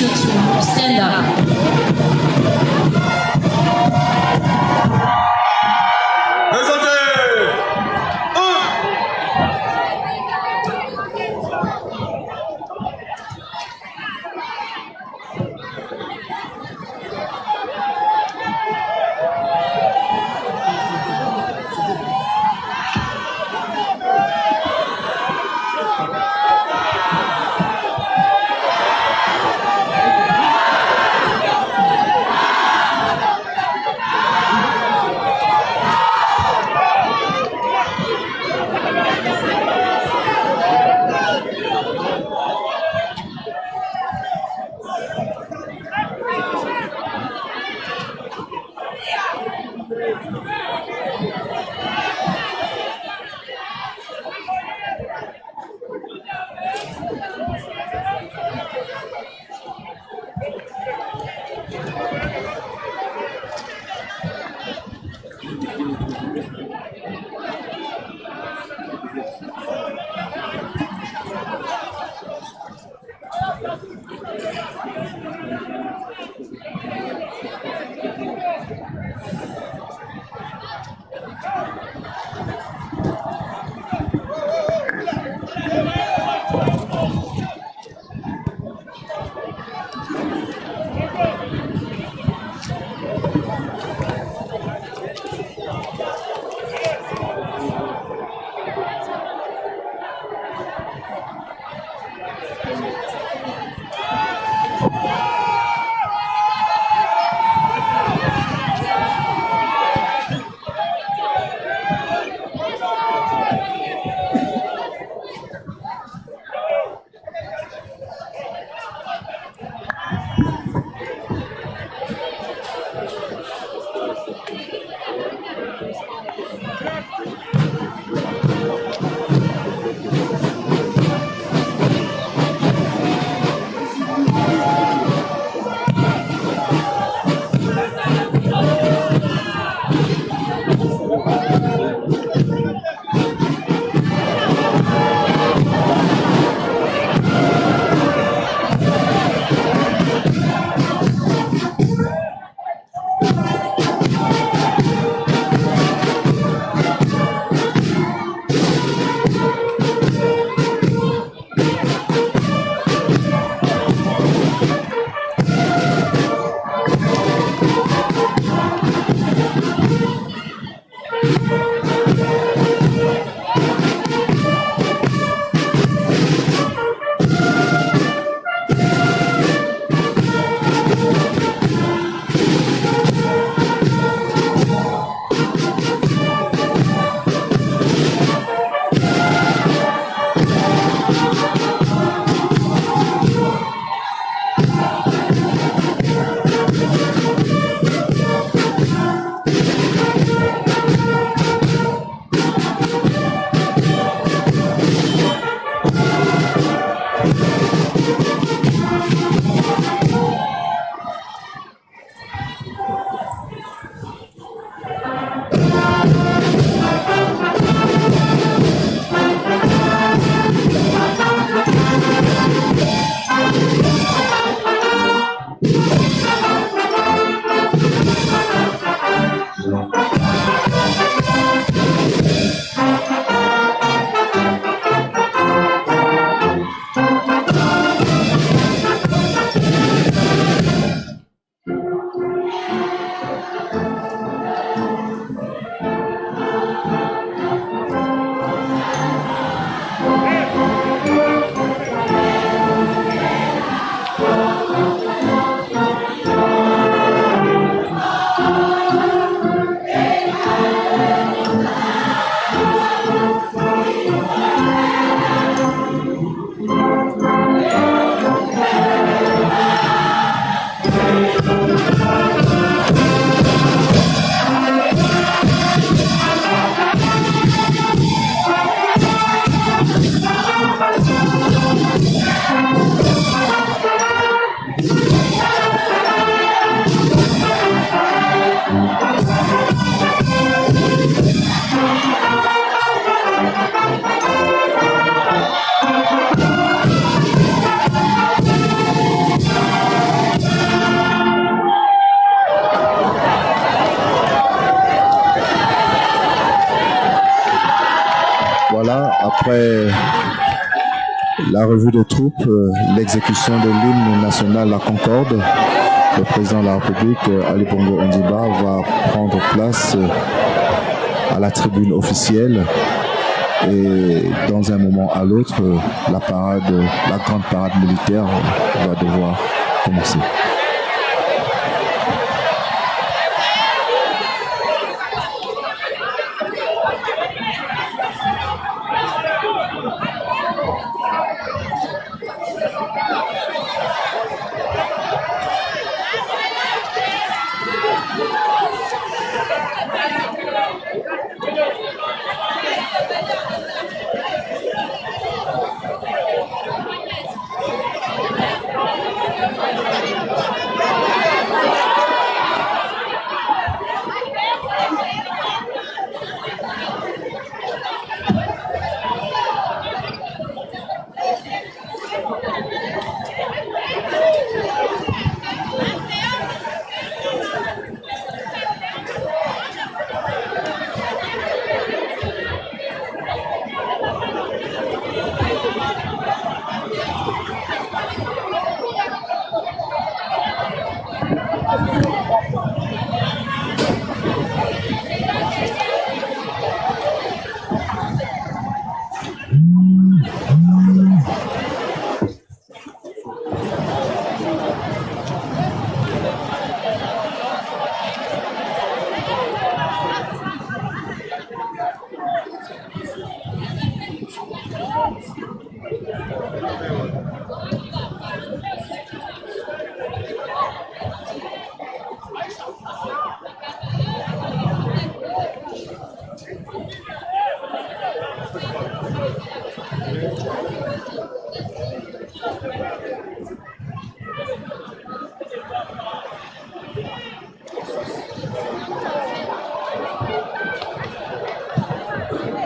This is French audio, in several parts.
you to stand up. Après la revue des troupes, l'exécution de l'hymne national La Concorde, le président de la République, Ali Bongo Ondimba, va prendre place à la tribune officielle et dans un moment à l'autre, la grande parade militaire va devoir commencer.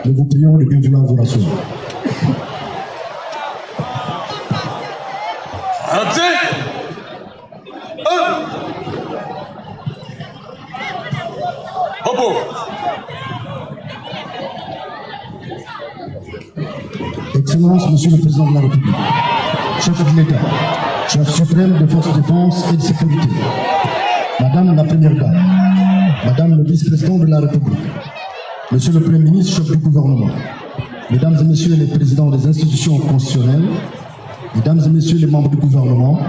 Nous vous prions de bien vouloir vous rasseoir. Excellence, Monsieur le Président de la République, chef de l'État, chef suprême des forces de défense et de sécurité, Madame la Première Dame, Madame le Vice-président de la République, Monsieur le Premier ministre, chef du gouvernement, Mesdames et Messieurs les présidents des institutions constitutionnelles, Mesdames et Messieurs les membres du gouvernement,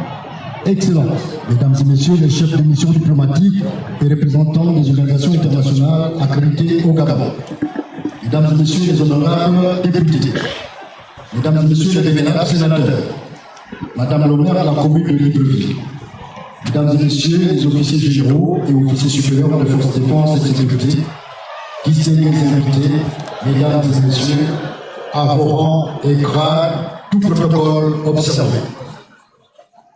Excellences, Mesdames et Messieurs les chefs de mission diplomatiques et représentants des organisations internationales accréditées au Gabon, Mesdames et Messieurs les honorables députés, Mesdames et Messieurs les vénérables sénateurs, Madame le maire de la commune de Libreville, Mesdames et Messieurs les officiers généraux et officiers supérieurs de forces de défense et de sécurité, distingués invités, Mesdames et Messieurs, à vos rangs et grades, tout protocole observé.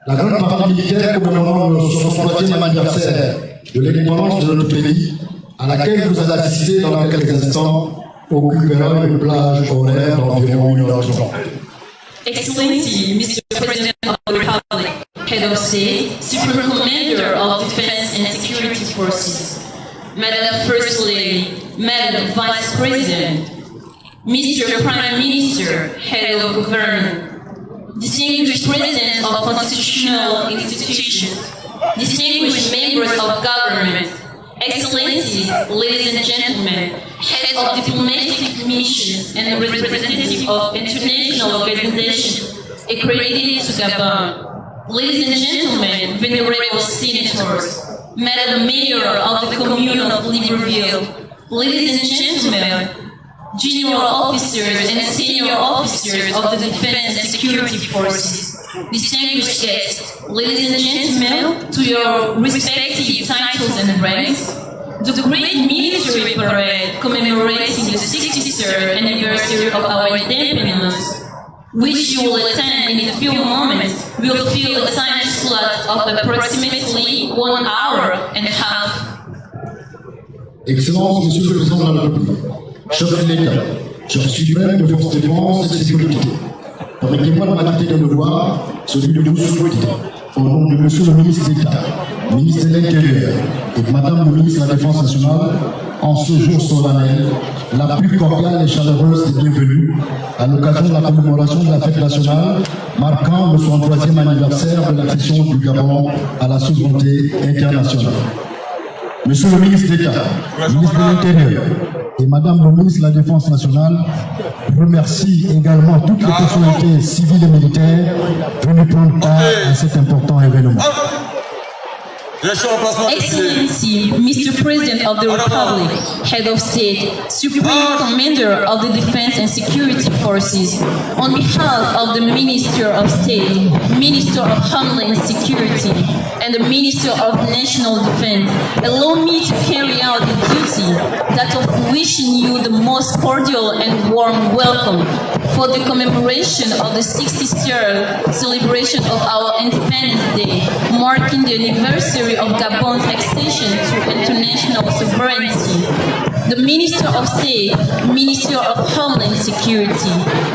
La grande parade militaire commémorant le 63e anniversaire de l'indépendance de notre pays, à laquelle vous allez assister dans quelques instants, occupera une plage horaire d'environ 1h30. Excellency, Mr. President of the Republic, Head of State, Super Commander of Defense and Security Forces, Madam First Lady, Madam Vice President, Mr. Prime Minister, Head of Government, distinguished presidents of constitutional institutions, distinguished members of government, Excellencies, ladies and gentlemen, heads of diplomatic missions and representatives of international organizations accredited to Gabon, ladies and gentlemen, venerable senators, Madam Mayor of the Commune of Libreville, ladies and gentlemen, junior officers and senior officers of the Defense and Security Forces, distinguished guests, ladies and gentlemen, to your respective titles and ranks, the great military parade commemorating the 63rd anniversary of our independence, which you will attend in a few moments, will fill a time slot of approximately 1 hour and a half. Excellence, Monsieur le Président de la République, chef de l'État, chef suprême de forces de défense et de sécurité, permettez-moi de m'acquitter d'un devoir, celui de vous souhaiter, au nom de Monsieur le ministre d'État, ministre de l'Intérieur et de Madame le ministre de la Défense nationale, en ce jour solennel, la plus cordiale et chaleureuse des bienvenues à l'occasion de la commémoration de la fête nationale marquant le 63e anniversaire de l'accession du Gabon à la souveraineté internationale. Monsieur le ministre d'État, ministre de l'Intérieur et Madame le ministre de la Défense nationale remercie également toutes les personnalités civiles et militaires venues prendre part à cet important événement. Excellency, Mr. President of the Republic, Head of State, Supreme Commander of the Defense and Security Forces, on behalf of the Minister of State, Minister of Homeland Security, and the Minister of National Defense, allow me to carry out the duty that of wishing you the most cordial and warm welcome for the commemoration of the 63rd celebration of our Independence Day, marking the anniversary of Gabon's accession to international sovereignty. The Minister of State, Minister of Homeland Security,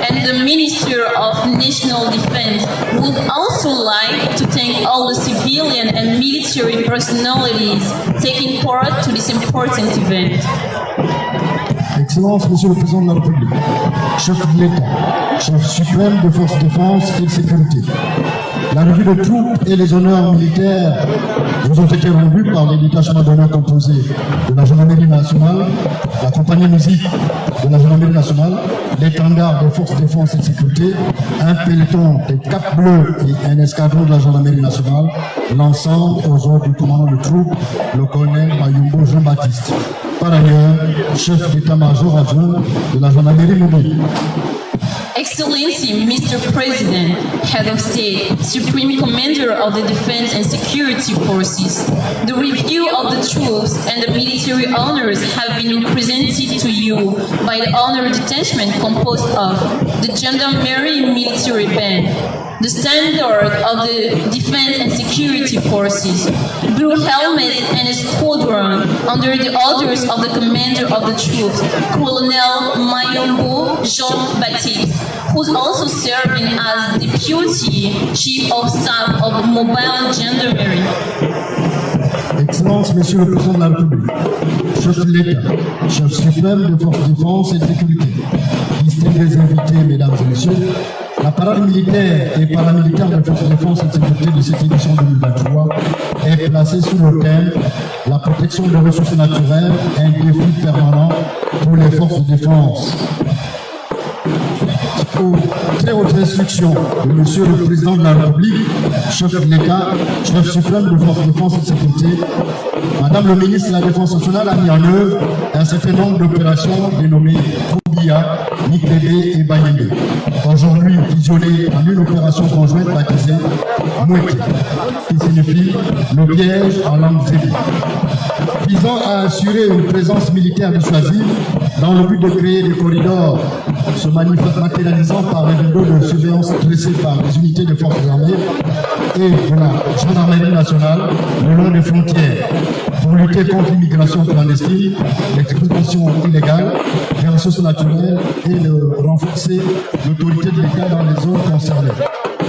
and the Minister of National Defense would also like to thank all the civilian and military personalities taking part to this important event. Excellence, Monsieur le Président de la République, chef de l'État, chef suprême de forces de défense et de sécurité. La revue de troupes et les honneurs militaires vous ont été rendus par les détachements d'honneur composés de la Gendarmerie nationale, la compagnie musique de la Gendarmerie nationale, l'étendard des forces de défense et de sécurité, un peloton des Cap Bleus et un escadron de la Gendarmerie nationale, l'ensemble aux ordres du commandant de troupes, le colonel Mayumbo Jean-Baptiste. Par ailleurs, chef d'état-major adjoint de la Gendarmerie mobile. Excellency, Mr. President, Head of State, Supreme Commander of the Defense and Security Forces, the review of the troops and the military honors have been presented to you by the honor detachment composed of the Gendarmerie Military Band, the standard of the Defense and Security Forces, blue helmets and a squadron under the orders of the commander of the troops, Colonel Mayombo Jean-Baptiste, who's also serving as Deputy Chief of Staff of Mobile Gendarmerie. Excellence, Monsieur le Président de la République, chef de l'État, chef suprême de forces de défense et de sécurité, distingués invités, mesdames et messieurs, la parade militaire et paramilitaire de forces de défense et de sécurité de cette édition 2023 est placée sous le thème « La protection des ressources naturelles, un défi permanent pour les forces de défense ». Aux très hautes instructions de Monsieur le Président de la République, chef de l'État, chef suprême de forces de défense et de sécurité, Madame le ministre de la Défense nationale a mis en œuvre un certain nombre d'opérations dénommées Koubia, Nikbébé et Bayébé. Aujourd'hui fusionnées en une opération conjointe baptisée Mouété, qui signifie le piège en langue zébi, visant à assurer une présence militaire dissuasive dans le but de créer des corridors se matérialisant par des rideaux de surveillance dressés par les unités des forces armées et de la gendarmerie nationale le long des frontières pour lutter contre l'immigration clandestine, l'exploitation illégale des ressources naturelles et de renforcer l'autorité de l'État dans les zones concernées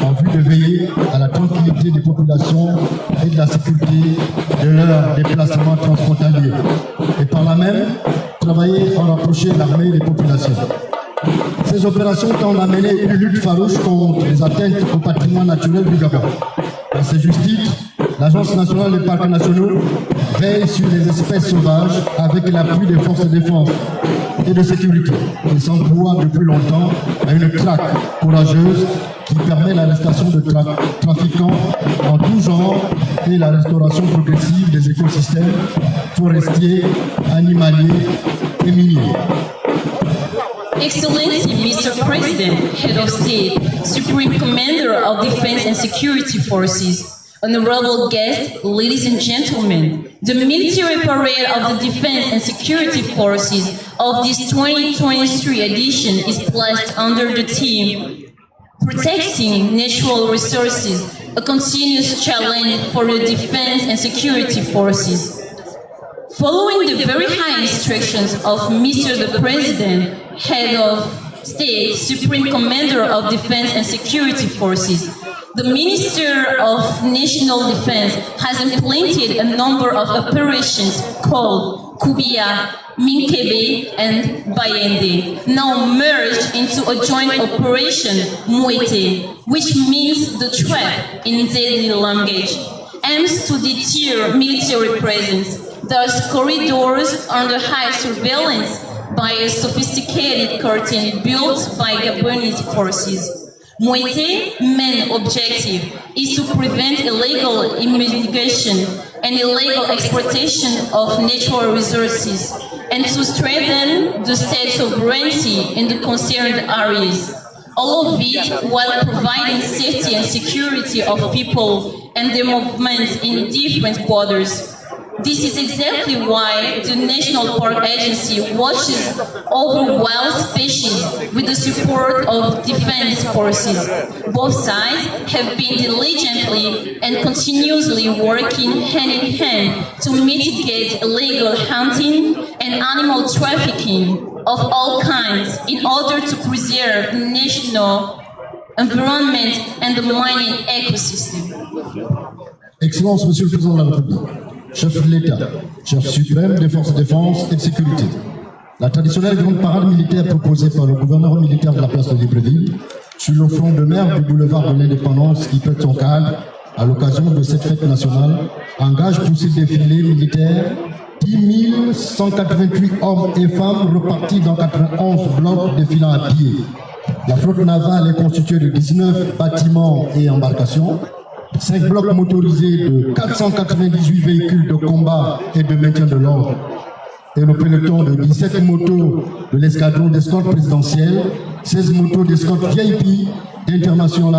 en vue de veiller à la tranquillité des populations et de la sécurité de leurs déplacements transfrontaliers et par là même travailler à rapprocher l'armée des populations. Ces opérations tendent à mener une lutte farouche contre les atteintes au patrimoine naturel du Gabon. À ce juste titre, l'Agence nationale des parcs nationaux veille sur les espèces sauvages avec l'appui des forces de défense et de sécurité. Il s'emploie depuis longtemps à une traque courageuse qui permet l'arrestation de trafiquants en tout genre et la restauration progressive des écosystèmes forestiers, animaliers et miniers. Excellency, Mr. President, Head of State, Supreme Commander of Defense and Security Forces, honorable guests, ladies and gentlemen, the military parade of the Defense and Security Forces of this 2023 edition is placed under the theme Protecting Natural Resources, a continuous challenge for the Defense and Security Forces. Following the very high instructions of Mr. the President, Head of State, Supreme Commander of Defense and Security Forces, The Minister of National Defense has implemented a number of operations called Kubia, Minkebe, and Bayende, now merged into a joint operation, Mouete, which means the trap in Zedi language, aims to deter military presence. Thus, corridors under high surveillance by a sophisticated curtain built by Gabonese forces. Mouete's main objective is to prevent illegal immigration and illegal exploitation of natural resources and to strengthen the state sovereignty in the concerned areas. All of it while providing safety and security of people and their movements in different borders. This is exactly why the National Park Agency watches over wild species with the support of defense forces. Both sides have been diligently and continuously working hand in hand to mitigate illegal hunting and animal trafficking of all kinds in order to preserve the national environment and the mining ecosystem. Excellences, Monsieur le Président de la République, chef de l'État, chef suprême des forces de défense et de sécurité, la traditionnelle grande parade militaire proposée par le gouverneur militaire de la place de Libreville, sur le front de mer du boulevard de l'Indépendance qui pète son cadre à l'occasion de cette fête nationale, engage pour ce défilé militaire 10 188 hommes et femmes repartis dans 91 blocs défilant à pied. La flotte navale est constituée de 19 bâtiments et embarcations, 5 blocs motorisés de 498 véhicules de combat et de maintien de l'ordre, et le peloton de 17 motos de l'escadron d'escorte présidentielle, 16 motos d'escorte VIP, d'intervention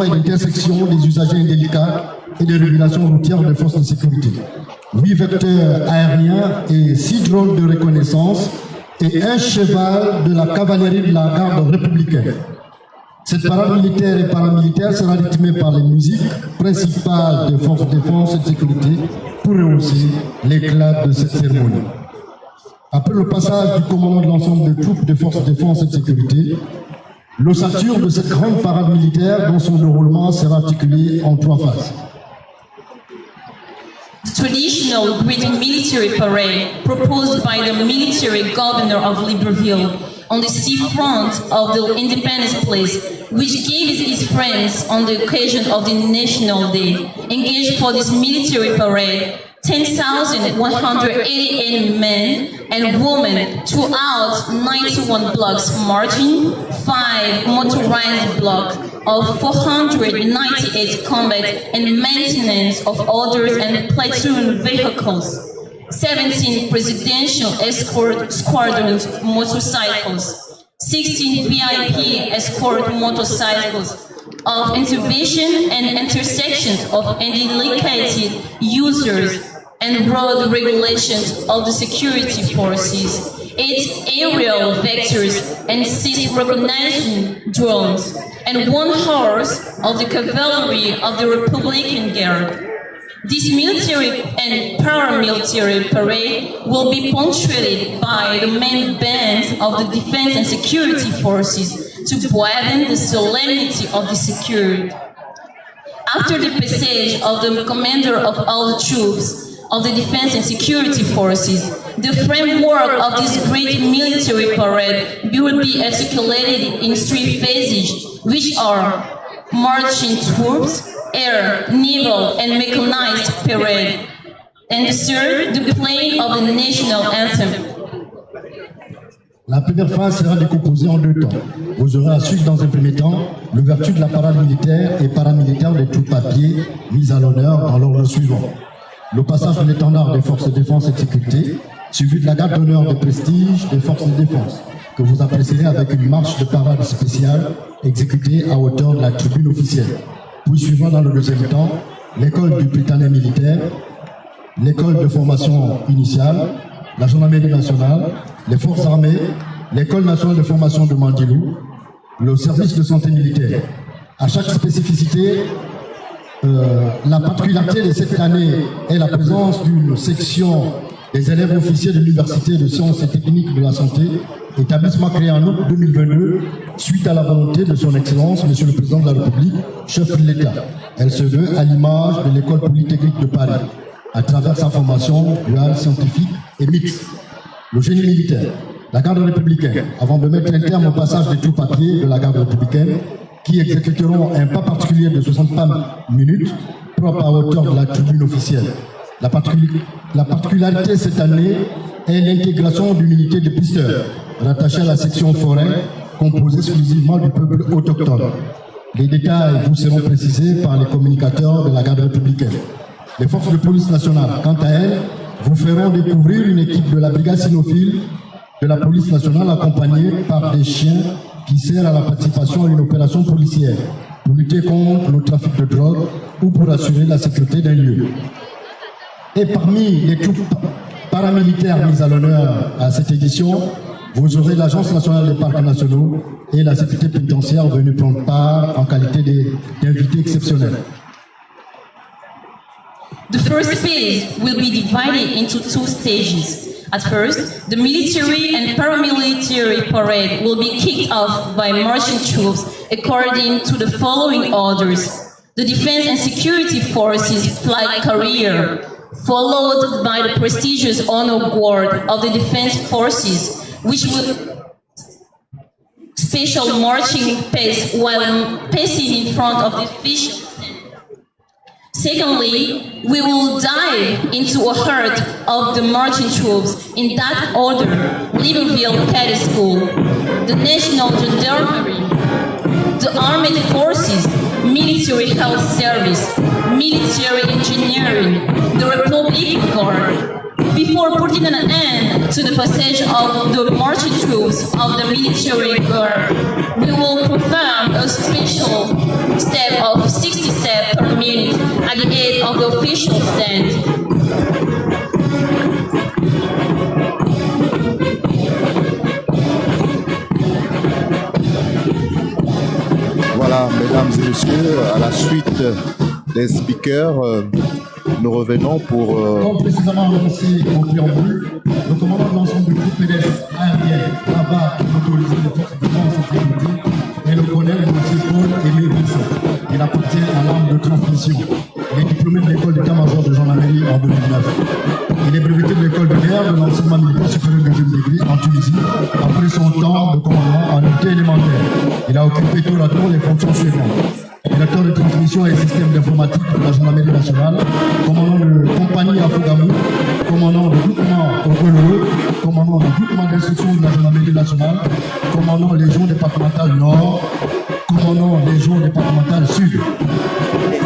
et d'intersection des usagers indélicats et de régulation routière des forces de sécurité, 8 vecteurs aériens et 6 drones de reconnaissance et un cheval de la cavalerie de la garde républicaine. Cette parade militaire et paramilitaire sera rythmée par les musiques principales des forces de défense et de sécurité pour rehausser l'éclat de cette cérémonie. Après le passage du commandement de l'ensemble des troupes des forces de défense et de sécurité, l'ossature de cette grande parade militaire dont son déroulement sera articulé en 3 phases. Traditional great military parade proposed by the military governor of Libreville on the seafront of the Independence Place, which gave its friends on the occasion of the National Day. Engaged for this military parade, 10,188 men and women throughout 91 blocks marching, 5 motorized blocks of 498 combat and maintenance of orders and platoon vehicles, 17 presidential escort squadrons motorcycles, 16 VIP escort motorcycles of intervention and intersections of undelicate users and road regulations of the security forces, 8 aerial vectors and 6 recognition drones, and 1 horse of the cavalry of the Republican Guard. This military and paramilitary parade will be punctuated by the main bands of the defense and security forces to broaden the solemnity of the security. After the passage of the commander of all the troops of the defense and security forces, the framework of this great military parade will be articulated in 3 phases, which are marching troops, air, naval, and mechanized parade, and third, the playing of the national anthem. La première phase sera décomposée en 2 temps. Vous aurez à suivre dans un premier temps l'ouverture de la parade militaire et paramilitaire des troupes à pied mises à l'honneur dans l'ordre suivant. Le passage de l'étendard des forces de défense et de sécurité, suivi de la garde d'honneur de prestige des forces de défense, que vous apprécierez avec une marche de parade spéciale exécutée à hauteur de la tribune officielle. Puis suivant dans le deuxième temps, l'école du Britannique militaire, l'école de formation initiale, la gendarmerie nationale, les forces armées, l'école nationale de formation de Mandilou, le service de santé militaire. À chaque spécificité, la particularité de cette année est la présence d'une section des élèves officiers de l'Université de sciences et techniques de la santé établissement créé en août 2022 suite à la volonté de son Excellence, Monsieur le Président de la République, chef de l'État. Elle se veut à l'image de l'École polytechnique de Paris, à travers sa formation duale, scientifique et mixte. Le génie militaire, la garde républicaine, avant de mettre un terme au passage des troupes à pied de la garde républicaine, qui exécuteront un pas particulier de 60 pas minutes, propre à hauteur de la tribune officielle. La particularité cette année est l'intégration d'une unité de pisteurs rattachée à la section forêt, composée exclusivement du peuple autochtone. Les détails vous seront précisés par les communicateurs de la garde républicaine. Les forces de police nationale, quant à elles, vous feront découvrir une équipe de la brigade cynophile de la police nationale accompagnée par des chiens qui servent à la participation à une opération policière pour lutter contre le trafic de drogue ou pour assurer la sécurité d'un lieu. Et parmi les troupes paramilitaires mises à l'honneur à cette édition, vous aurez l'Agence nationale des parcs nationaux et la sécurité pénitentiaire venue prendre part en qualité d'invités exceptionnels. The first phase will be divided into two stages. At first, the military and paramilitary parade will be kicked off by marching troops according to the following orders. The Defense and Security Forces Flag Carrier, followed by the prestigious Honor Guard of the Defense Forces, which will special marching pace while pacing in front of the official. Secondly, we will dive into a herd of the marching troops in that order: Libreville Cadet School, the National Gendarmerie, the Armed Forces, Military Health Service, Military Engineering, the Republic Guard. Before putting an end to the passage of the marching troops of the military guard, we will perform a special step of 60 steps per minute at the end of the official stand. Voilà, mesdames et messieurs, à la suite des speakers, nous revenons pour... Comme précisément annoncé en préambule, le commandant de l'ensemble du groupe PDF aérien là-bas qui autorise les forces de défense et sécurité est le colonel M. Paul Aimé Vincent. Il appartient à l'arme de transmission. Il est diplômé de l'école d'état-major de gendarmerie en 2009. Il est breveté de l'école de guerre de l'enseignement militaire supérieur de deuxième degré en Tunisie après son temps de commandement en unité élémentaire. Il a occupé tour à tour les fonctions suivantes: directeur de transmission et système d'informatique de la gendarmerie nationale, commandant de compagnie à Fougamou, commandant de groupement au Grenouille, commandant de groupement d'instruction de la gendarmerie nationale, commandant légion départementale Nord, commandant légion départementale Sud,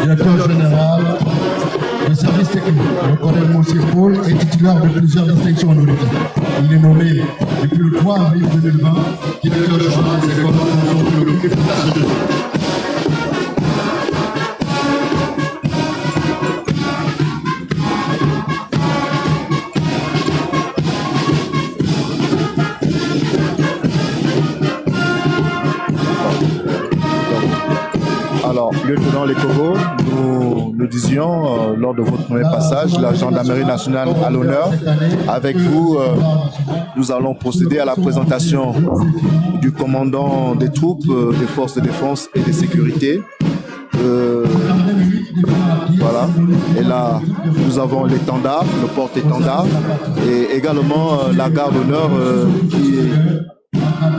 directeur général des services techniques. Le colonel Monsieur Paul est titulaire de plusieurs distinctions honorifiques. Il est nommé depuis le 3 avril 2020 directeur général des écoles de fonction théologique et professionnelle. Alors, lieutenant Lekovo, nous disions lors de votre premier passage, la gendarmerie nationale à l'honneur. Avec vous, nous allons procéder à la présentation du commandant des troupes, des forces de défense et de sécurité. Voilà. Et là, nous avons l'étendard, le porte-étendard, et également la garde d'honneur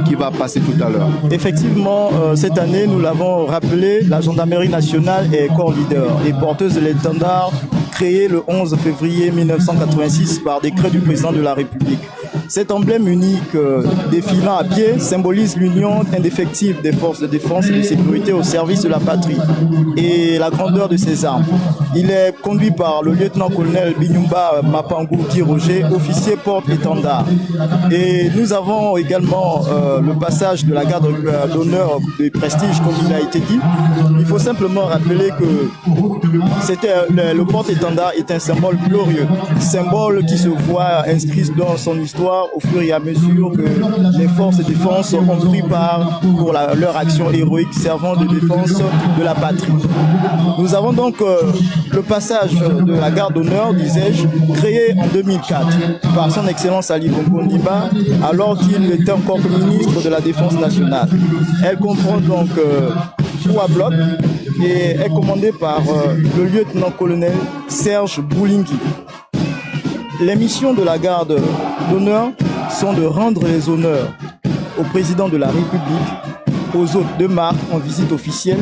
qui va passer tout à l'heure. Effectivement, cette année, nous l'avons rappelé, la gendarmerie nationale est corps leader et porteuse de l'étendard créé le 11 février 1986 par décret du président de la République. Cet emblème unique défilant à pied symbolise l'union indéfectible des forces de défense et de sécurité au service de la patrie et la grandeur de ses armes. Il est conduit par le lieutenant-colonel Binyumba Mapangouki Roger, officier porte-étendard. Et nous avons également le passage de la garde d'honneur de prestige, comme il a été dit. Il faut simplement rappeler que le porte-étendard est un symbole glorieux, symbole qui se voit inscrit dans son histoire voir au fur et à mesure que les forces de défense ont pris part pour leur action héroïque servant de défense de la patrie. Nous avons donc le passage de la garde d'honneur, disais-je, créée en 2004 par son Excellence Ali Bongo Ondimba, alors qu'il était encore ministre de la Défense nationale. Elle comprend donc 3 blocs et est commandée par le lieutenant-colonel Serge Boulingui. Les missions de la garde d'honneur sont de rendre les honneurs au président de la République, aux hôtes de marque en visite officielle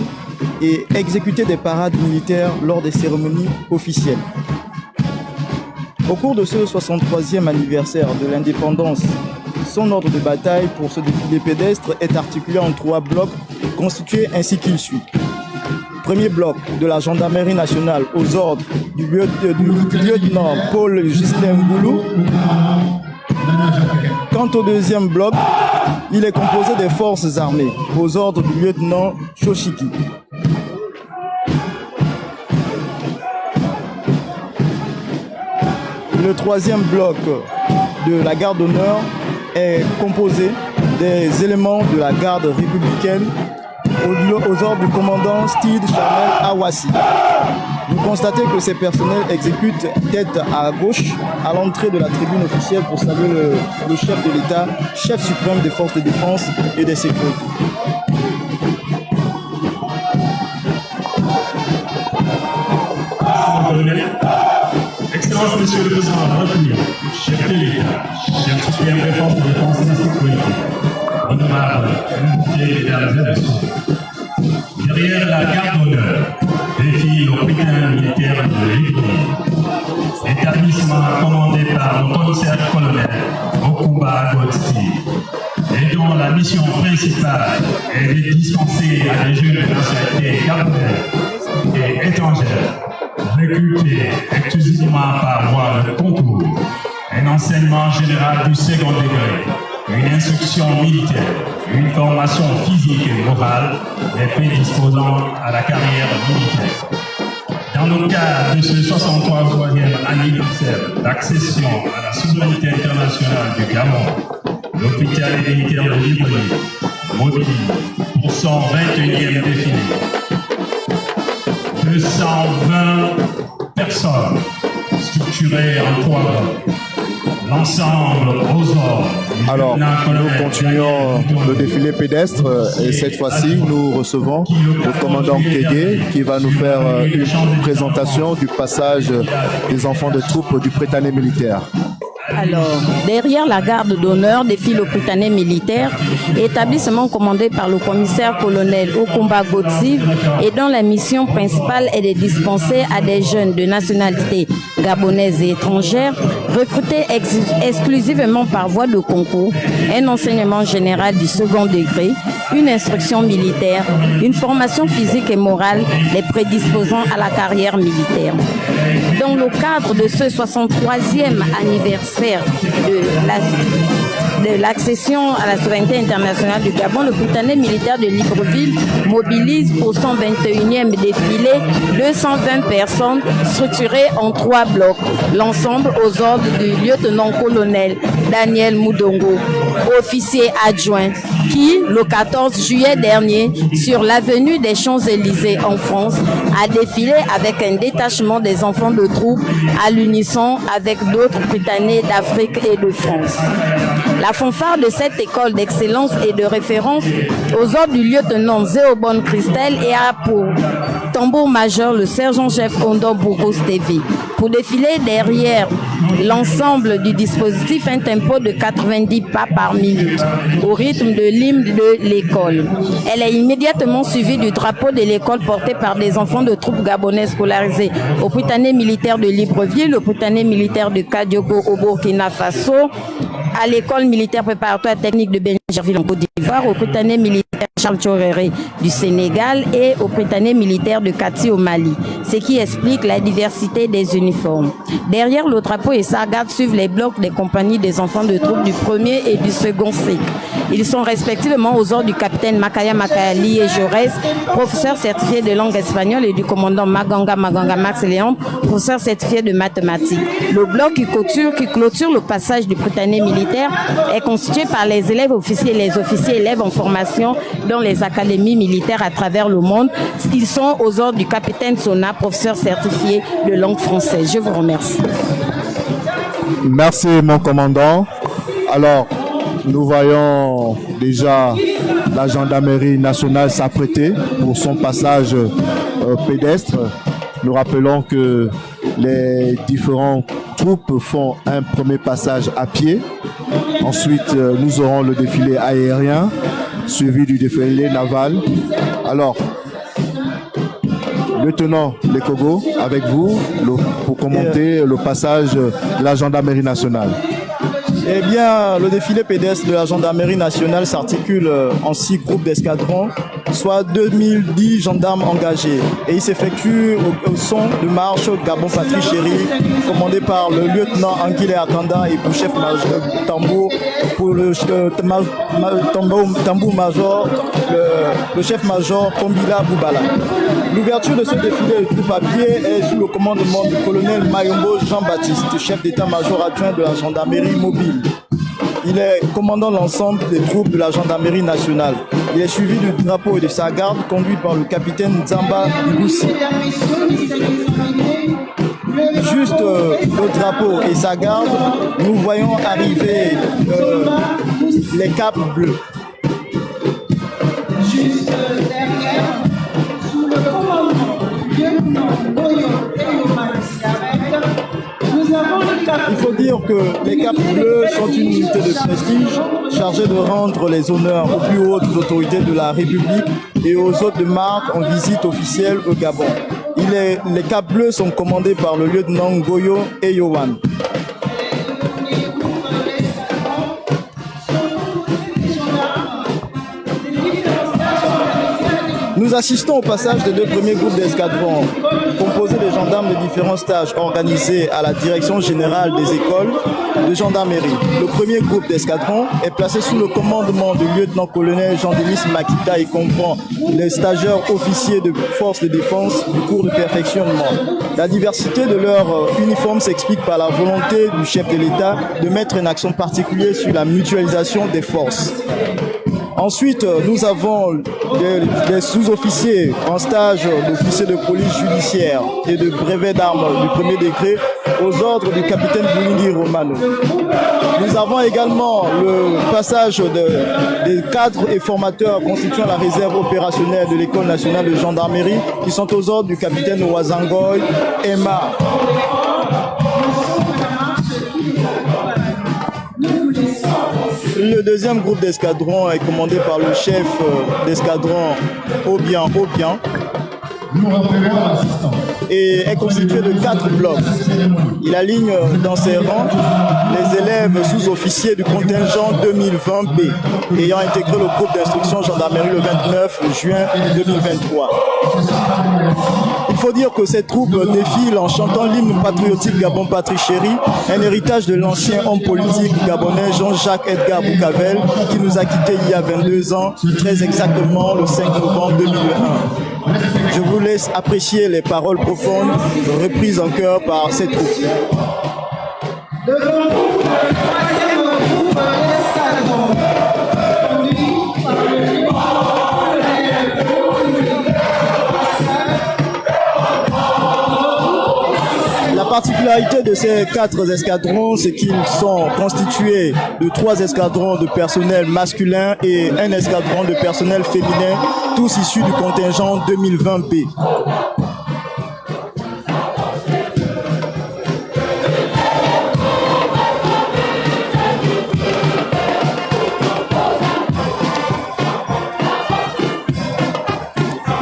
et exécuter des parades militaires lors des cérémonies officielles. Au cours de ce 63e anniversaire de l'indépendance, son ordre de bataille pour ce défilé pédestre est articulé en 3 blocs constitués ainsi qu'il suit. Premier bloc de la gendarmerie nationale aux ordres du lieutenant Paul Justin Ngoulou. Quant au deuxième bloc, il est composé des forces armées aux ordres du lieutenant Choshiki. Le troisième bloc de la garde d'honneur est composé des éléments de la garde républicaine aux ordres du commandant Steve Charmel Awassi. Vous constatez que ces personnels exécutent tête à gauche à l'entrée de la tribune officielle pour saluer le chef de l'État, chef suprême des forces de défense et de sécurité. Excellence, Monsieur le Président de la République, chef de l'État, chef suprême des forces de défense et de sécurité, honorables invités, mesdames et messieurs. Derrière la garde d'honneur défile l'hôpital militaire de Libreville, établissement commandé par le commissaire-colonel Okumba Godsti, et dont la mission principale est de dispenser à des jeunes de nationalité gabonaise et étrangère, recrutés exclusivement par voie de concours, un enseignement général du second degré, une instruction militaire, une formation physique et morale, les prédisposant à la carrière militaire. Dans le cadre de ce 63e anniversaire d'accession à la souveraineté internationale du Gabon, l'hôpital militaire de Libreville mobilise pour son 21e défilé 220 personnes structurées en 3 blocs. L'ensemble aux ordres. Alors, nous continuons le défilé pédestre et cette fois-ci, nous recevons le commandant Kégué qui va nous faire une présentation du passage des enfants de troupes du Prytanée militaire. Alors, derrière la garde d'honneur défile le Prytanée militaire, établissement commandé par le commissaire-colonel Okumba Godsi et dont la mission principale est de dispenser à des jeunes de nationalité gabonaise et étrangère, recrutés exclusivement par voie de concours, un enseignement général du second degré, une instruction militaire, une formation physique et morale, les prédisposant à la carrière militaire. Dans le cadre de ce 63e anniversaire de l'accession à la souveraineté internationale du Gabon, le Prytanée militaire de Libreville mobilise pour son 21e défilé 220 personnes structurées en 3 blocs, l'ensemble aux ordres du lieutenant-colonel Daniel Moudongo, officier adjoint, qui, le 14 juillet dernier, sur l'avenue des Champs-Élysées en France, a défilé avec un détachement des enfants de troupes à l'unisson avec d'autres Prytanés d'Afrique et de France. La fanfare de cette école d'excellence et de référence aux ordres du lieutenant Zéobon Christel et a pour tambour-major le sergent-chef Ondo Bougous TV. Pour défiler derrière l'ensemble du dispositif, un tempo de 90 pas par minute, au rythme de l'hymne de l'école. Elle est immédiatement suivie du drapeau de l'école porté par des enfants de troupes gabonaises scolarisés au Prytanée militaire de Libreville, au Prytanée militaire de Kadiogo au Burkina Faso, à l'école militaire préparatoire technique de Benjerville en Côte d'Ivoire, au Prytanée militaire Charles Tchoréré du Sénégal et au Britannique militaire de Kati au Mali, ce qui explique la diversité des uniformes. Derrière le drapeau et sa garde suivent les blocs des compagnies des enfants de troupes du 1er et du 2e cycle. Ils sont respectivement aux ordres du capitaine Makaya Makayali et Jaurès, professeur certifié de langue espagnole, et du commandant Maganga Max Léon, professeur certifié de mathématiques. Le bloc qui clôture le passage du Britannique militaire est constitué par les élèves officiers et les officiers élèves en formation dans les académies militaires à travers le monde. Ils sont aux ordres du capitaine Sona, professeur certifié de langue française. Je vous remercie. Merci mon commandant. Alors, nous voyons déjà la gendarmerie nationale s'apprêter pour son passage pédestre. Nous rappelons que les différentes troupes font un premier passage à pied. Ensuite, nous aurons le défilé aérien, suivi du défilé naval. Alors, lieutenant Lekogo, avec vous pour commenter le passage de la gendarmerie nationale. Eh bien, le défilé pédestre de la gendarmerie nationale s'articule en 6 groupes d'escadrons, soit 2010 gendarmes engagés. Et il s'effectue au son de marche Gabon Patrie Chéri, commandé par le lieutenant Anguille Akanda et pour chef tambour, pour le tambour-major, le chef-major Kombila Boubala. L'ouverture de ce défilé de troupes à pied est sous le commandement du colonel Mayombo Jean-Baptiste, chef d'état-major adjoint de la gendarmerie mobile. Il est commandant l'ensemble des troupes de la gendarmerie nationale. Il est suivi du drapeau et de sa garde, conduit par le capitaine Nzamba Ngoussi. Juste le drapeau et sa garde, nous voyons arriver les capes bleus. Juste derrière, sous le commandement du lieutenant Goyo nous avons les capes. Il faut dire que les capes bleues sont une unité de prestige chargée de rendre les honneurs aux plus hautes autorités de la République et aux hôtes de marque en visite officielle au Gabon. Les capes bleues sont commandées par le lieutenant Goyo et Yohan. Nous assistons au passage des 2 premiers groupes d'escadrons, composés de gendarmes de différents stages organisés à la direction générale des écoles de gendarmerie. Le premier groupe d'escadrons est placé sous le commandement du lieutenant-colonel Jean-Denis Makita et comprend les stagiaires officiers de forces de défense du cours de perfectionnement. La diversité de leur uniforme s'explique par la volonté du chef de l'État de mettre un accent particulier sur la mutualisation des forces. Ensuite, nous avons des sous-officiers en stage d'officier de police judiciaire et de brevet d'armes du 1er degré aux ordres du capitaine Boulindi Romano. Nous avons également le passage des cadres et formateurs constituant la réserve opérationnelle de l'École nationale de gendarmerie qui sont aux ordres du capitaine Ouazangoy Emma. Le deuxième groupe d'escadron est commandé par le chef d'escadron Obian et est constitué de 4 blocs. Il aligne dans ses rangs les élèves sous-officiers du contingent 2020B ayant intégré le groupe d'instruction gendarmerie le 29 juin 2023. Il faut dire que cette troupe défile en chantant l'hymne patriotique Gabon Patrie Chéri, un héritage de l'ancien homme politique gabonais Jean-Jacques Edgar Boucavel qui nous a quittés il y a 22 ans, très exactement le 5 novembre 2001. Je vous laisse apprécier les paroles profondes reprises en chœur par cette troupe. La particularité de ces 4 escadrons, c'est qu'ils sont constitués de 3 escadrons de personnel masculin et un escadron de personnel féminin, tous issus du contingent 2020B.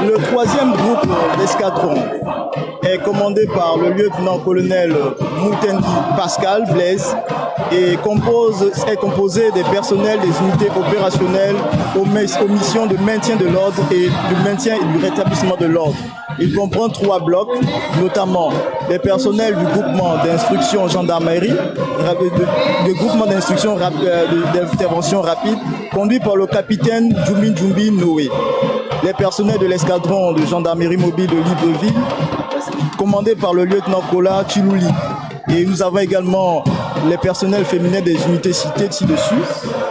Le troisième groupe d'escadrons est commandé commandé par le lieutenant-colonel Moutendi Pascal Blaise et est composé des personnels des unités opérationnelles aux missions de maintien de l'ordre et du maintien et du rétablissement de l'ordre. Il comprend 3 blocs, notamment les personnels du groupement d'instruction gendarmerie, du groupement d'intervention rapide, conduit par le capitaine Djumbi Noé. Les personnels de l'escadron de gendarmerie mobile de Libreville, commandé par le lieutenant Kola Chilouli. Et nous avons également les personnels féminins des unités citées ci-dessus,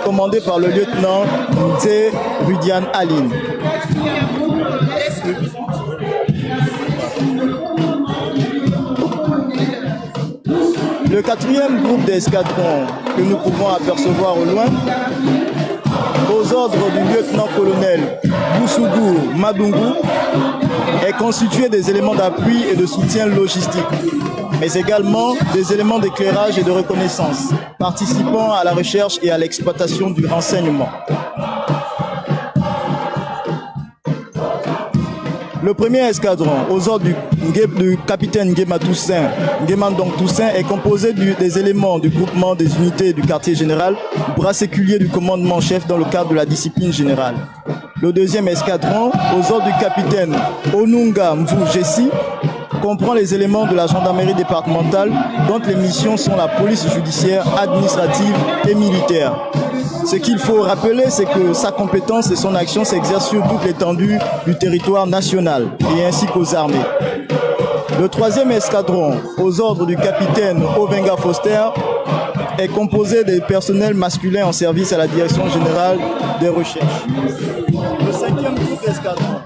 commandés par le lieutenant Mtse Rudian Aline. Le 4e groupe d'escadrons que nous pouvons apercevoir au loin, aux ordres du lieutenant-colonel Boussougou Madungu, est constitué des éléments d'appui et de soutien logistique, mais également des éléments d'éclairage et de reconnaissance, participant à la recherche et à l'exploitation du renseignement. Le premier escadron, aux ordres du capitaine Nguema Toussaint, est composé des éléments du groupement des unités du quartier général, bras séculier du commandement chef dans le cadre de la discipline générale. Le deuxième escadron, aux ordres du capitaine Onunga Mvou Jessi, comprend les éléments de la gendarmerie départementale, dont les missions sont la police judiciaire, administrative et militaire. Ce qu'il faut rappeler, c'est que sa compétence et son action s'exercent sur toute l'étendue du territoire national et ainsi qu'aux armées. Le 3e escadron, aux ordres du capitaine Ovenga Foster, est composé des personnels masculins en service à la direction générale des recherches. Le 5e groupe d'escadron,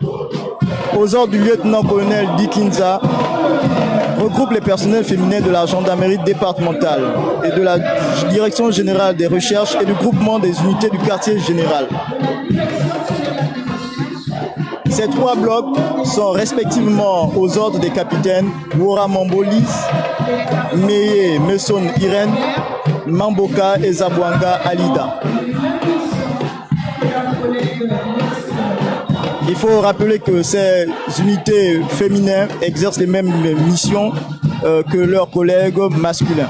aux ordres du lieutenant-colonel Dikinza, regroupe les personnels féminins de la gendarmerie départementale et de la direction générale des recherches et du groupement des unités du quartier général. Ces 3 blocs sont respectivement aux ordres des capitaines Wora Mambolis, Meye Messon Irène, Mamboka et Zabwanga Alida. Il faut rappeler que ces unités féminines exercent les mêmes missions que leurs collègues masculins.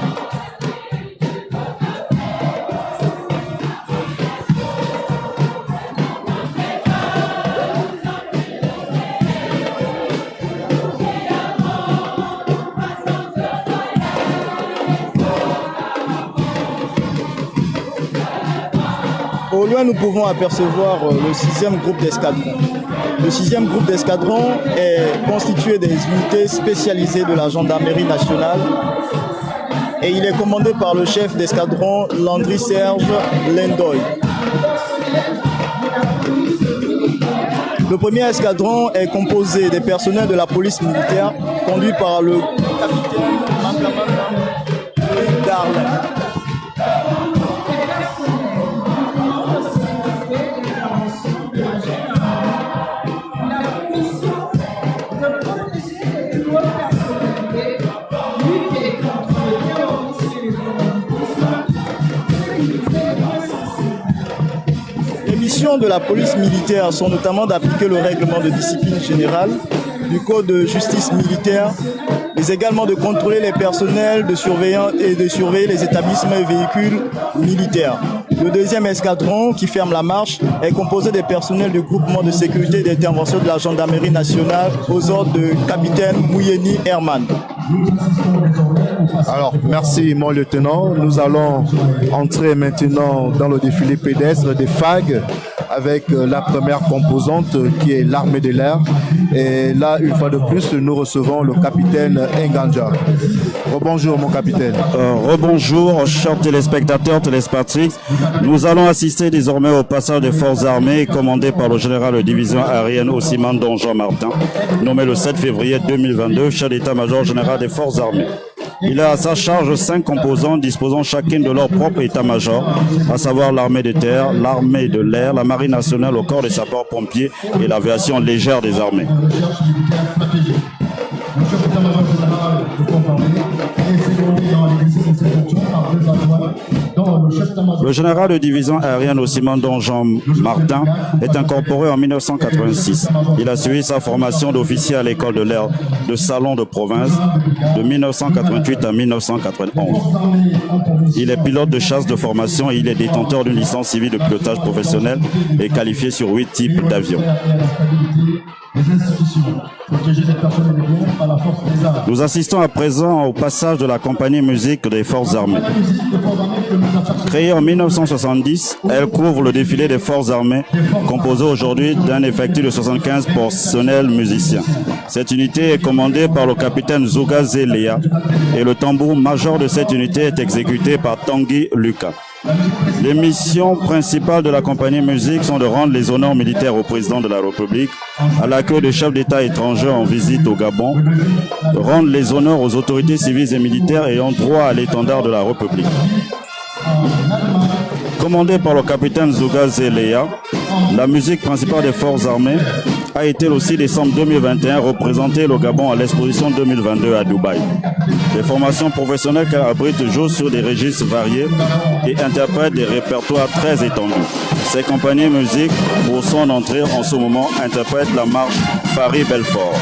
Au loin, nous pouvons apercevoir le 6e groupe d'escadron. Le 6e groupe d'escadron est constitué des unités spécialisées de la gendarmerie nationale et il est commandé par le chef d'escadron Landry Serge Lendoy. Le premier escadron est composé des personnels de la police militaire conduit par le capitaine Mamlamanda Darlin. Les missions de la police militaire sont notamment d'appliquer le règlement de discipline générale du Code de justice militaire, mais également de contrôler les personnels de surveillance et de surveiller les établissements et véhicules militaires. Le 2e escadron, qui ferme la marche, est composé des personnels du groupement de sécurité et d'intervention de la gendarmerie nationale aux ordres de capitaine Mouyeni Herman. Alors, merci mon lieutenant. Nous allons entrer maintenant dans le défilé pédestre des FAG avec la première composante qui est l'armée de l'air. Et là, une fois de plus, nous recevons le capitaine Nganja. Rebonjour mon capitaine. Rebonjour, chers téléspectateurs, téléspectatrices. Nous allons assister désormais au passage des forces armées commandé par le général de division aérienne Ossiman Don Jean Martin, nommé le 7 février 2022 chef d'état-major général des forces armées. Il a à sa charge 5 composants disposant chacune de leur propre état-major, à savoir l'armée de terre, l'armée de l'air, la marine nationale, le corps des sapeurs-pompiers et l'aviation légère des armées. Le chef d'état-major général de forces armées est sélectionné dans l'exercice de ses fonctions par 2 adjoints, dont le chef Le général de division aérienne Ossimandon Jean Martin est incorporé en 1986. Il a suivi sa formation d'officier à l'école de l'air de Salon de province de 1988 à 1991. Il est pilote de chasse de formation et il est détenteur d'une licence civile de pilotage professionnel et qualifié sur 8 types d'avions. Nous assistons à présent au passage de la compagnie musique des forces armées. Créée en 1970, elle couvre le défilé des forces armées, composé aujourd'hui d'un effectif de 75 personnels musiciens. Cette unité est commandée par le capitaine Zouga Zelea et le tambour-major de cette unité est exécuté par Tanguy Lucas. Les missions principales de la compagnie musique sont de rendre les honneurs militaires au président de la République, à l'accueil des chefs d'État étrangers en visite au Gabon, de rendre les honneurs aux autorités civiles et militaires ayant droit à l'étendard de la République. Commandée par le capitaine Zouga Zelea, la musique principale des forces armées a été le 6 décembre 2021 représentée le Gabon à l'exposition 2022 à Dubaï. Les formations professionnelles qu'elle abrite jouent sur des registres variés et interprètent des répertoires très étendus. Ces compagnies musique, pour son entrée en ce moment, interprètent la marche Paris-Belfort.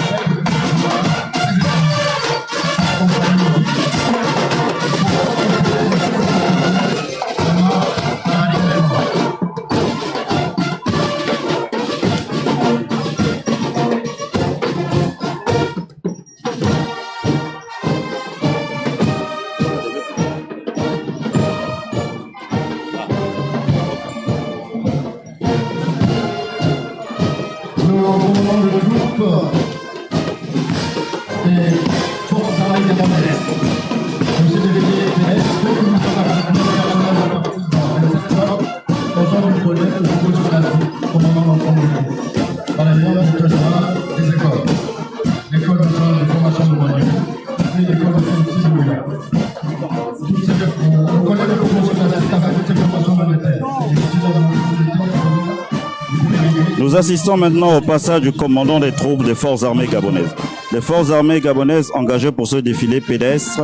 Nous assistons maintenant au passage du commandant des troupes des forces armées gabonaises. Les forces armées gabonaises engagées pour ce défilé pédestre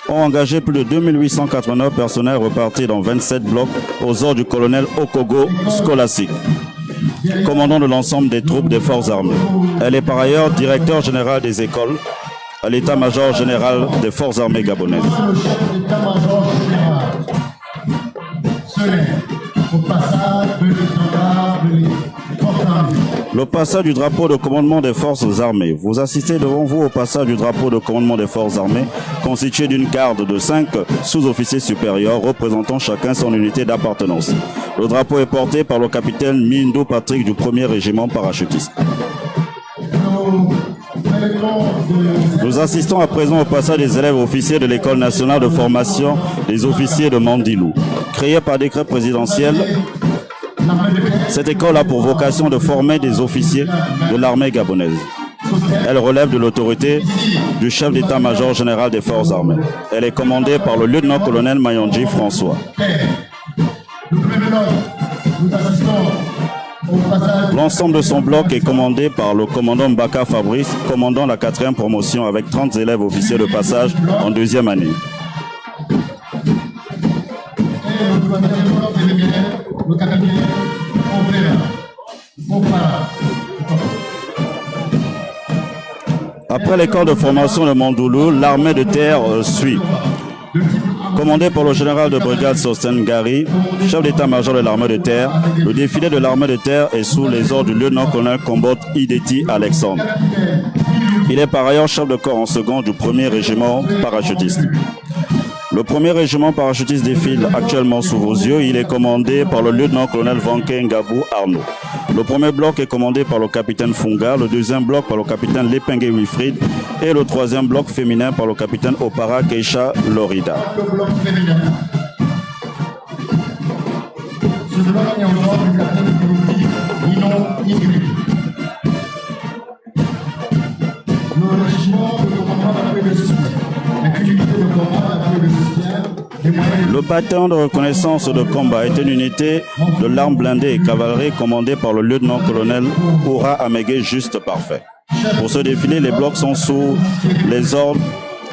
ont engagé plus de 2889 personnels repartis dans 27 blocs aux ordres du colonel Okogo Scholastique, commandant de l'ensemble des troupes des forces armées. Elle est par ailleurs directeur général des écoles à l'état-major général des forces armées gabonaises. Le passage du drapeau de commandement des forces armées. Vous assistez devant vous au passage du drapeau de commandement des forces armées, constitué d'une garde de 5 sous-officiers supérieurs représentant chacun son unité d'appartenance. Le drapeau est porté par le capitaine Mindo Patrick du 1er régiment parachutiste. Nous assistons à présent au passage des élèves officiers de l'École nationale de formation des officiers de Mandilou. Créée par décret présidentiel, cette école a pour vocation de former des officiers de l'armée gabonaise. Elle relève de l'autorité du chef d'état-major général des forces armées. Elle est commandée par le lieutenant-colonel Mayandji François. L'ensemble de son bloc est commandé par le commandant Mbaka Fabrice, commandant la 4e promotion avec 30 élèves officiers de passage en 2e année. Après l'école de formation de Mandoulou, l'armée de terre suit. Commandé par le général de brigade Sosten Gari, chef d'état-major de l'armée de terre, le défilé de l'armée de terre est sous les ordres du lieutenant-colonel Kombot Ideti Alexandre. Il est par ailleurs chef de corps en second du 1er régiment parachutiste. Le 1er régiment parachutiste défile actuellement sous vos yeux. Il est commandé par le lieutenant-colonel Vanke Ngabou Arnaud. Le premier bloc est commandé par le capitaine Funga, le deuxième bloc par le capitaine Lepenge Wilfried et le troisième bloc féminin par le capitaine Opara Keisha Lorida. Le bloc féminin. Ce bloc est en ordre du capitaine Ninon Ingrid. Le régiment de commandement d'appui de soutien. Le bataillon de reconnaissance de combat est une unité de l'arme blindée et cavalerie commandée par le lieutenant-colonel Oura Amégué Juste Parfait. Pour ce défilé, les blocs sont sous les ordres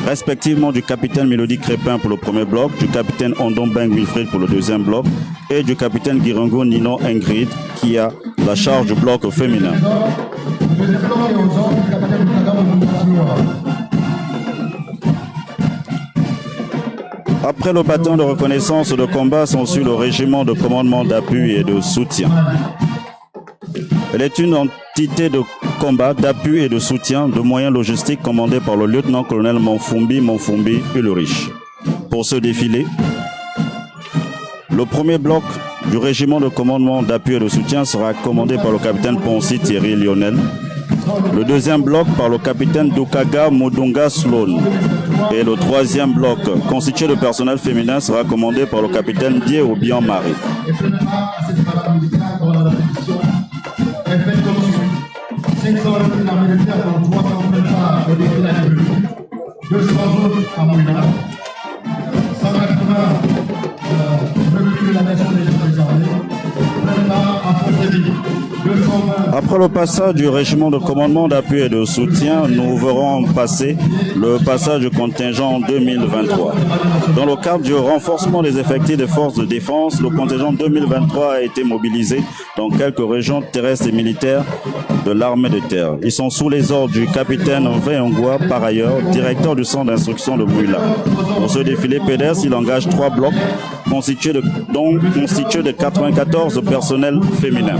respectivement du capitaine Mélodie Crépin pour le premier bloc, du capitaine Ondon Beng Wilfried pour le deuxième bloc et du capitaine Girongo Nino Ingrid qui a la charge du bloc féminin. Après le bâton de reconnaissance de combat, s'ensuit le régiment de commandement d'appui et de soutien. Elle est une entité de combat, d'appui et de soutien de moyens logistiques commandée par le lieutenant-colonel Monfumbi Ulrich. Pour ce défilé, le premier bloc du régiment de commandement d'appui et de soutien sera commandé par le capitaine Ponsi Thierry Lionel. Le deuxième bloc par le capitaine Dukaga Mudunga Sloan. Et le troisième bloc, constitué de personnel féminin, sera commandé par le capitaine Die Obian Marie. Après le passage du régiment de commandement d'appui et de soutien, nous verrons passer le passage du contingent en 2023. Dans le cadre du renforcement des effectifs des forces de défense, le contingent 2023 a été mobilisé dans quelques régions terrestres et militaires de l'armée de terre. Ils sont sous les ordres du capitaine Veongwa, par ailleurs, directeur du centre d'instruction de Mouila. Pour ce défilé pédestre, il engage 3 blocs constitués de 94 personnels féminins.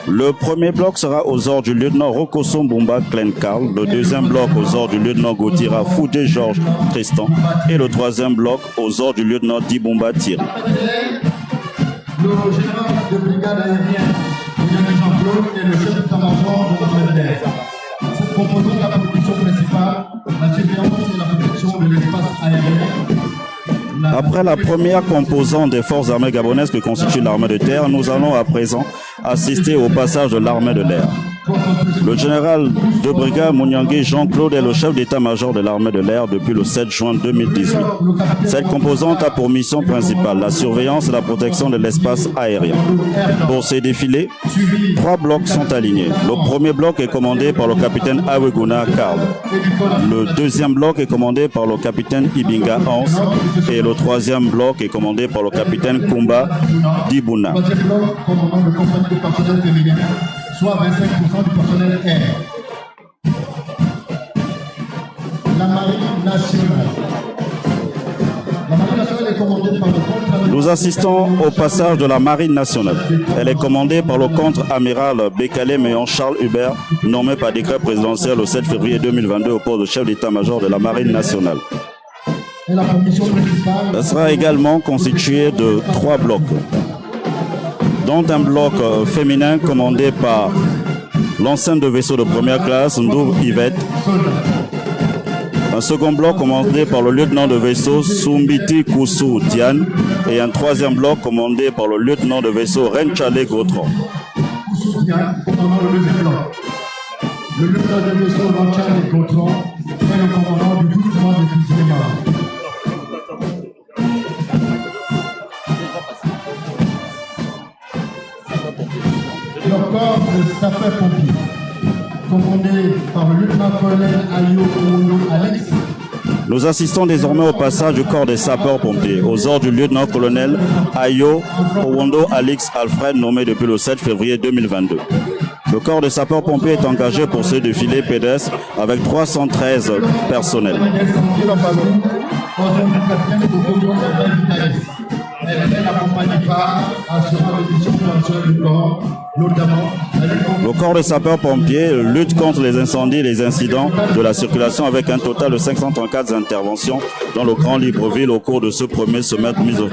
Le premier bloc sera aux ordres du lieutenant Rokoso Mbumba Clencarl, le deuxième bloc aux ordres du lieutenant Gautira Foudé Georges Tristan et le troisième bloc aux ordres du lieutenant Dibumba Thierry. Le général de brigade aérienne, Jean-Claude, est le chef d'état-major de l'armée de l'air. Cette composante de la production principale, la surveillance et la protection de l'espace aérien. Après la première composante des forces armées gabonaises que constitue l'armée de terre, nous allons à présent assister au passage de l'armée de l'air. Le général de brigade Mouniangé Jean-Claude est le chef d'état-major de l'armée de l'air depuis le 7 juin 2018. Cette composante a pour mission principale la surveillance et la protection de l'espace aérien. Pour ces défilés, 3 blocs sont alignés. Le premier bloc est commandé par le capitaine Aweguna Karl. Le deuxième bloc est commandé par le capitaine Ibinga Hans. Et le troisième bloc est commandé par le capitaine Kumba Dibuna. Soit 25% du personnel air. La Marine nationale. La Marine nationale est commandée par le contre-amiral. Nous assistons au passage de la Marine nationale. Elle est commandée par le contre-amiral Bekale Méon Charles Hubert, nommé par décret présidentiel le 7 février 2022 au poste de chef d'état-major de la Marine nationale. Elle sera également constituée de 3 blocs, dont un bloc féminin commandé par l'enceinte de vaisseau de première classe Ndour Yvette, un second bloc commandé par le lieutenant de vaisseau Sumbiti Koussou Diane et un troisième bloc commandé par le lieutenant de vaisseau Renchale Gautran. Le lieutenant de vaisseau Renchale Gautran est le commandant du groupement de fusiliers marins. Le corps de sapeurs-pompiers, commandé par le lieutenant-colonel Ayo Oundo Alex. Nous assistons désormais au passage du corps des sapeurs-pompiers aux ordres du lieutenant-colonel Ayo Oundo Alex Alfred, nommé depuis le 7 février 2022. Le corps des sapeurs-pompiers est engagé pour ce défilé pédestre avec 313 personnels. Le corps de sapeurs-pompiers lutte contre les incendies et les incidents de la circulation avec un total de 534 interventions dans le Grand Libreville au cours de ce premier semestre mis au...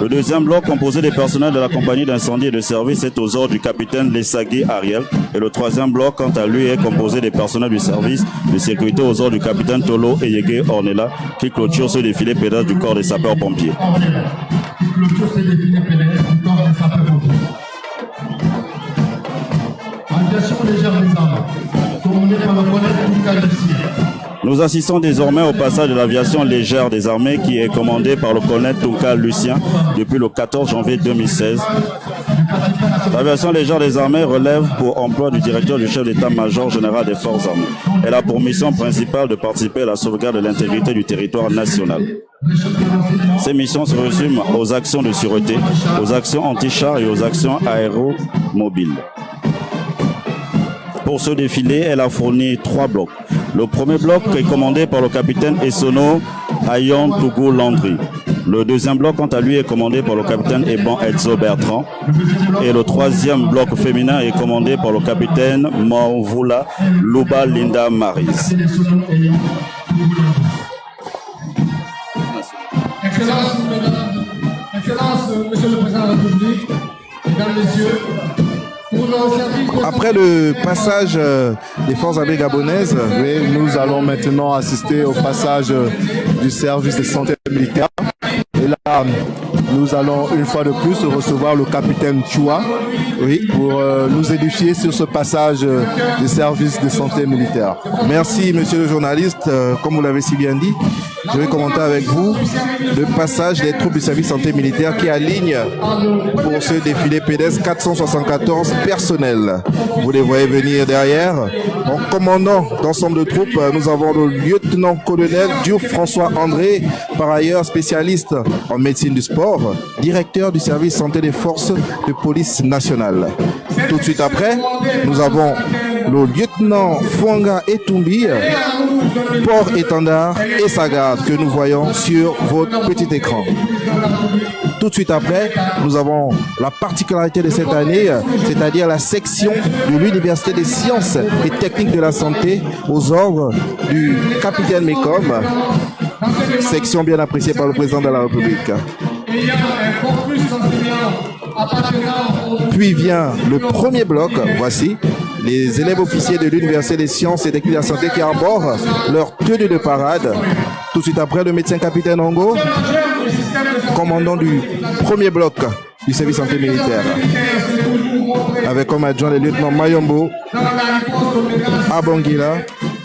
Le deuxième bloc, composé des personnels de la compagnie d'incendie et de service, est aux ordres du capitaine Lessagui Ariel. Et le troisième bloc, quant à lui, est composé des personnels du service de sécurité aux ordres du capitaine Tolo Eyege Ornella, qui clôture ce défilé pédestre du corps des sapeurs-pompiers. Aviation légère des armes, commandée par le colonel Touka Lucie. Nous assistons désormais au passage de l'aviation légère des armées qui est commandée par le colonel Tunka Lucien depuis le 14 janvier 2016. L'aviation légère des armées relève pour emploi du directeur du chef d'état-major général des forces armées. Elle a pour mission principale de participer à la sauvegarde de l'intégrité du territoire national. Ces missions se résument aux actions de sûreté, aux actions anti-chars et aux actions aéromobiles. Pour ce défilé, elle a fourni 3 blocs. Le premier bloc est commandé par le capitaine Essono Ayon Tougou Landry. Le deuxième bloc, quant à lui, est commandé par le capitaine Eban Edzo Bertrand. Et le troisième bloc féminin est commandé par le capitaine Mauvula Luba Linda Maris. Excellence, Monsieur le Président de la République, Mesdames, Messieurs, pour le service... Après le passage des forces armées gabonaises, nous allons maintenant assister au passage du service de santé militaire. Et là, nous allons une fois de plus recevoir le capitaine Chua pour nous édifier sur ce passage du service de santé militaire. Merci, monsieur le journaliste. Comme vous l'avez si bien dit, je vais commenter avec vous le passage des troupes du service santé militaire qui alignent pour ce défilé pédestre 474 personnels. Vous les voyez venir derrière. En commandant d'ensemble de troupes, nous avons le lieutenant-colonel Diouf François André, par ailleurs spécialiste en médecine du sport, directeur du service santé des forces de police nationale. Tout de suite après, nous avons le lieutenant Fouanga Etumbi, port-étendard et sa garde que nous voyons sur votre petit écran. Tout de suite après, nous avons la particularité de cette année, c'est-à-dire la section de l'Université des sciences et techniques de la santé aux ordres du capitaine Mécom, section bien appréciée par le président de la République. Puis vient le premier bloc, voici les élèves officiers de l'Université des sciences et techniques de la santé qui arborent leur tenue de parade. Tout de suite après, le médecin capitaine Ongo, commandant du premier bloc du service santé militaire, avec comme adjoint les lieutenants Mayombo, Abongila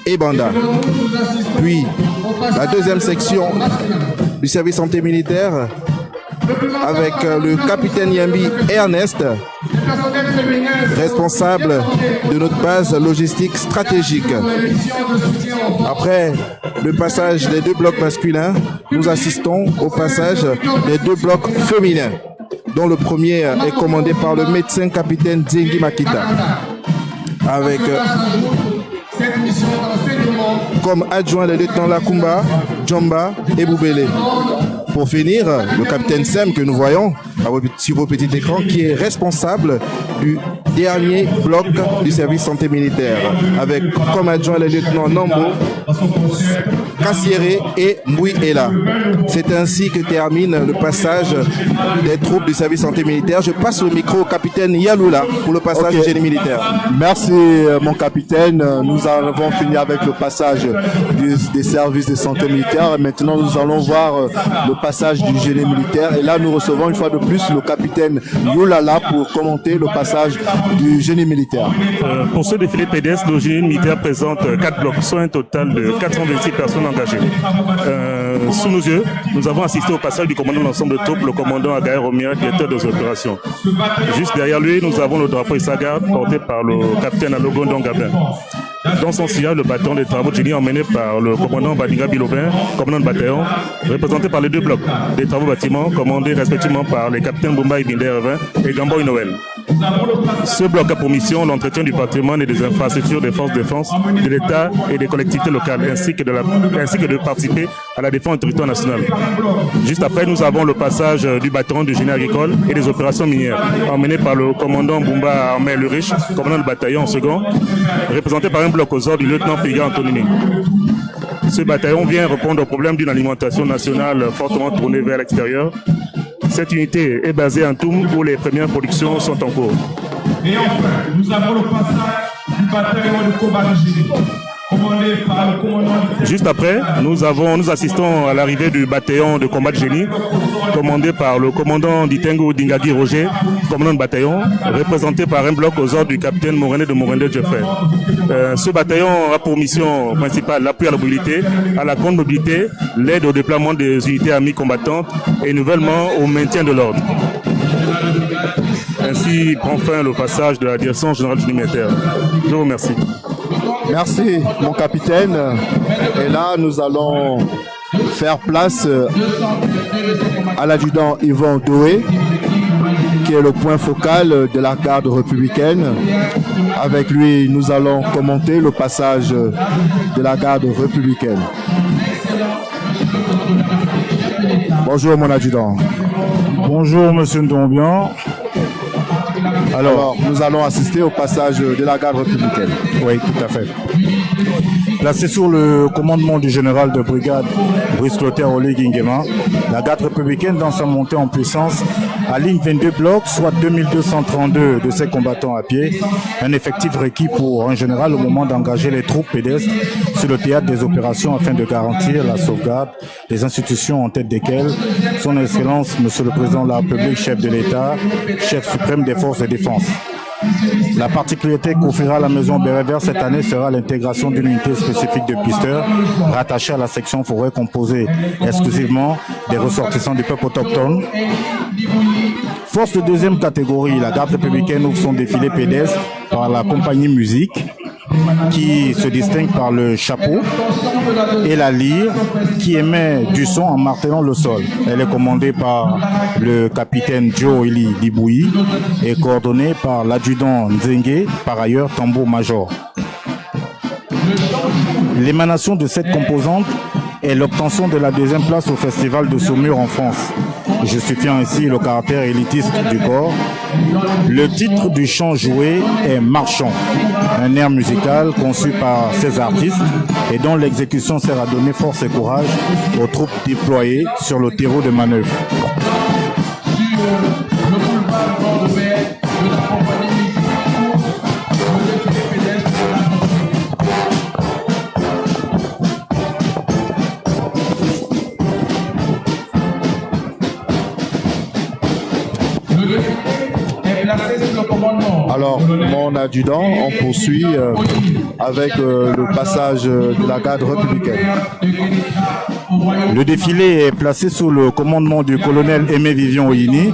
et Banda. Puis la deuxième section du service santé militaire, avec le capitaine Yambi Ernest, responsable de notre base logistique stratégique. Après le passage des 2 blocs masculins, nous assistons au passage des 2 blocs féminins, dont le premier est commandé par le médecin capitaine Zengi Makita, avec comme adjoint les lieutenants Lakumba, Djomba et Boubele. Pour finir, le capitaine Sem que nous voyons sur vos petits écrans, qui est responsable du dernier bloc du service santé militaire, avec comme adjoint les lieutenants Nambo, Kassiere et Mouiela. C'est ainsi que termine le passage des troupes du service santé militaire. Je passe le micro au capitaine Yaloula pour le passage du génie militaire. Merci mon capitaine. Nous avons fini avec le passage des services de santé militaire. Maintenant, nous allons voir le passage du génie militaire. Et là, nous recevons une fois de plus le capitaine Yolala pour commenter le passage du génie militaire. Pour ce défilé pédestre, le génie militaire présente 4 blocs, soit un total de 426 personnes engagées. Sous nos yeux, nous avons assisté au passage du commandant de l'ensemble de troupes, le commandant Agaï Romira, directeur des opérations. Juste derrière lui, nous avons le drapeau Issagar porté par le capitaine Alogon Dongabin. Dans son sillage, le bataillon des travaux de génie emmené par le commandant Badinga Bilobin, commandant de bataillon, représenté par les 2 blocs des travaux bâtiments, commandés respectivement par les capitaines Boumba Ibinder Ervin et Gamboy Noël. Ce bloc a pour mission l'entretien du patrimoine et des infrastructures des forces de défense de l'État et des collectivités locales, ainsi que de participer à la défense du territoire national. Juste après, nous avons le passage du bataillon de génie agricole et des opérations minières, emmené par le commandant Boumba Armel Le Riche, commandant de bataillon en second, représenté par un bloc aux ordres du lieutenant Figa Antonini. Ce bataillon vient répondre au problème d'une alimentation nationale fortement tournée vers l'extérieur. Cette unité est basée en Toum où les premières productions sont en cours. Et enfin, nous avons le passage du bataillon de combat de génie. commandé par le commandant du Juste après, nous assistons à l'arrivée du bataillon de combat de génie, commandé par le commandant d'Itengo Dingagi Roger, commandant de bataillon, représenté par un bloc aux ordres du capitaine Morende de Morende Jeffrey. Ce bataillon a pour mission principale l'appui à la mobilité, à la grande mobilité, l'aide au déploiement des unités amies combattantes et nouvellement au maintien de l'ordre. Ainsi prend fin le passage de la direction générale du militaire. Je vous remercie. Merci, mon capitaine. Et là, nous allons faire place à l'adjudant Yvon Doué, qui est le point focal de la garde républicaine. Avec lui, nous allons commenter le passage de la garde républicaine. Bonjour, mon adjudant. Bonjour, monsieur Ndombian. Alors, nous allons assister au passage de la garde républicaine. Oui, tout à fait. Placé sous le commandement du général de brigade Brice Clotaire Oligui Nguema, la garde républicaine, dans sa montée en puissance, aligne 22 blocs, soit 2232 de ses combattants à pied, un effectif requis pour un général au moment d'engager les troupes pédestres sur le théâtre des opérations afin de garantir la sauvegarde des institutions en tête desquelles son Excellence, Monsieur le Président de la République, chef de l'État, chef suprême des forces de défense. La particularité qu'offrira la maison Bérévert cette année sera l'intégration d'une unité spécifique de pisteurs rattachée à la section forêt composée exclusivement des ressortissants du peuple autochtone. Force de deuxième catégorie, la garde républicaine ouvre son défilé pédestre par la compagnie musique qui se distingue par le chapeau et la lyre qui émet du son en martelant le sol. Elle est commandée par le capitaine Joe Eli Dibouyi et coordonnée par l'adjudant Nzengue, par ailleurs tambour-major. L'émanation de cette composante est l'obtention de la deuxième place au festival de Saumur en France, justifiant ainsi le caractère élitiste du corps. Le titre du chant joué est Marchand, un air musical conçu par ces artistes et dont l'exécution sert à donner force et courage aux troupes déployées sur le terreau de manœuvre. Alors, mon adjudant, on poursuit avec le passage de la garde républicaine. Le défilé est placé sous le commandement du colonel Aimé Vivian Oyini,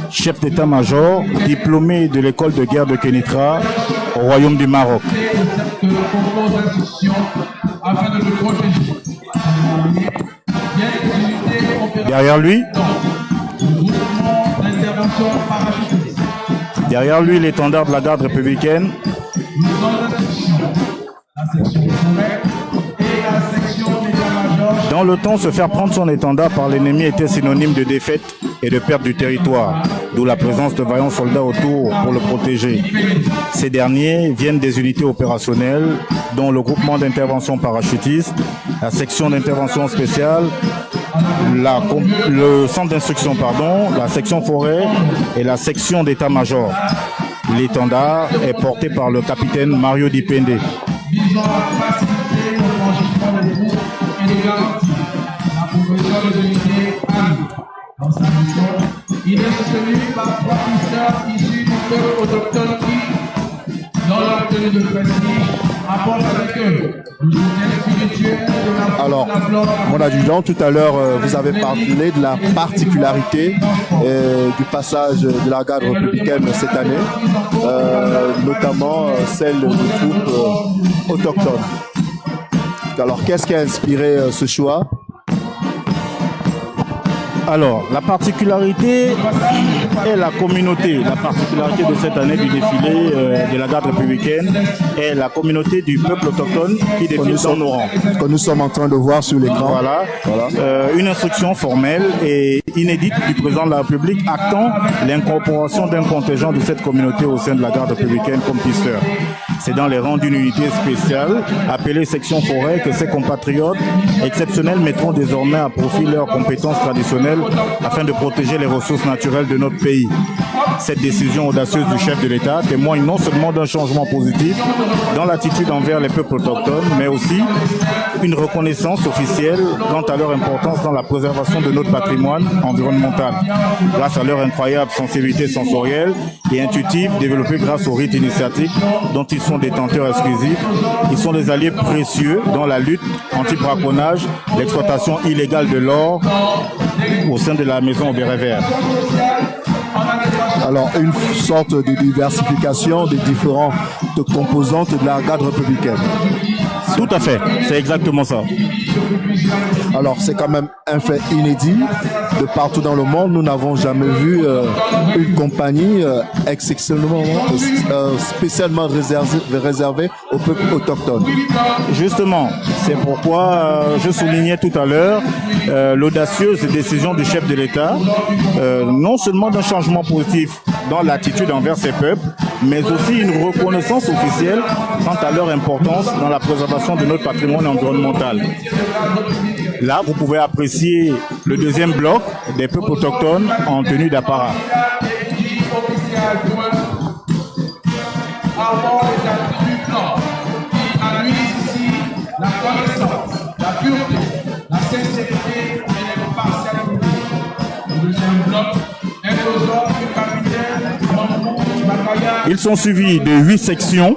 chef d'état-major, diplômé de l'école de guerre de Kénitra au Royaume du Maroc. Derrière lui, l'étendard de la garde républicaine. Dans le temps, se faire prendre son étendard par l'ennemi était synonyme de défaite et de perte du territoire, d'où la présence de vaillants soldats autour pour le protéger. Ces derniers viennent des unités opérationnelles, dont le groupement d'intervention parachutiste, la section d'intervention spéciale, le centre d'instruction, la section forêt et la section d'état-major. L'étendard est porté par le capitaine Mario Dipende. Il est soutenu par 3 pisteurs issus du peuple autochtone qui, dans leur tenue de prestige, apportent avec eux le soutien spirituel de la. Alors, mon adjudant, tout à l'heure, vous avez parlé de la particularité du passage de la garde républicaine cette année, notamment celle des troupes autochtones. Alors, qu'est-ce qui a inspiré ce choix ? Alors, la particularité est la communauté. La particularité de cette année du défilé de la garde républicaine est la communauté du peuple autochtone qui défile dans nos rangs. Que nous sommes en train de voir sur l'écran. Voilà. Une instruction formelle et inédite du président de la République actant l'incorporation d'un contingent de cette communauté au sein de la garde républicaine comme pisteur. C'est dans les rangs d'une unité spéciale appelée section forêt que ces compatriotes exceptionnels mettront désormais à profit leurs compétences traditionnelles afin de protéger les ressources naturelles de notre pays. Cette décision audacieuse du chef de l'État témoigne non seulement d'un changement positif dans l'attitude envers les peuples autochtones, mais aussi une reconnaissance officielle quant à leur importance dans la préservation de notre patrimoine environnemental. Grâce à leur incroyable sensibilité sensorielle et intuitive développée grâce au rite initiatique dont ils sont détenteurs exclusifs, ils sont des alliés précieux dans la lutte anti-braconnage, l'exploitation illégale de l'or au sein de la maison au béret vert. Alors, une sorte de diversification des différentes composantes de la garde républicaine. Tout à fait, c'est exactement ça. Alors, c'est quand même un fait inédit. De partout dans le monde, nous n'avons jamais vu une compagnie exceptionnellement, spécialement réservée au peuple autochtone. Justement, c'est pourquoi je soulignais tout à l'heure l'audacieuse décision du chef de l'État, non seulement d'un changement positif dans l'attitude envers ces peuples, mais aussi une reconnaissance officielle quant à leur importance dans la préservation de notre patrimoine environnemental. Là, vous pouvez apprécier le deuxième bloc des peuples autochtones en tenue d'apparat. La connaissance, la pureté, la sincérité et l'impartialité. Le deuxième bloc est aux ordres du capitaine Mamou Makaya. Ils sont suivis de 8 sections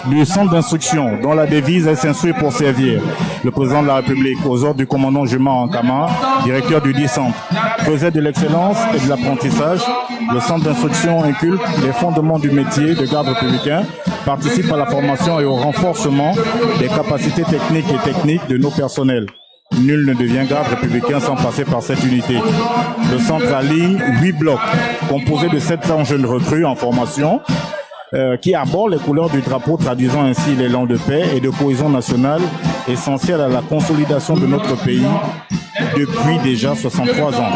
du centre d'instruction dont la devise est s'instruire pour servir. Le président de la République, aux ordres du commandant Juma Ankama, directeur du dit centre, faisait de l'excellence et de l'apprentissage. Le centre d'instruction inculque les fondements du métier de garde républicain, participe à la formation et au renforcement des capacités techniques et techniques de nos personnels. Nul ne devient garde républicain sans passer par cette unité. Le centre aligne 8 blocs, composés de 700 jeunes recrues en formation, qui abordent les couleurs du drapeau, traduisant ainsi l'élan de paix et de cohésion nationale essentiel à la consolidation de notre pays depuis déjà 63 ans.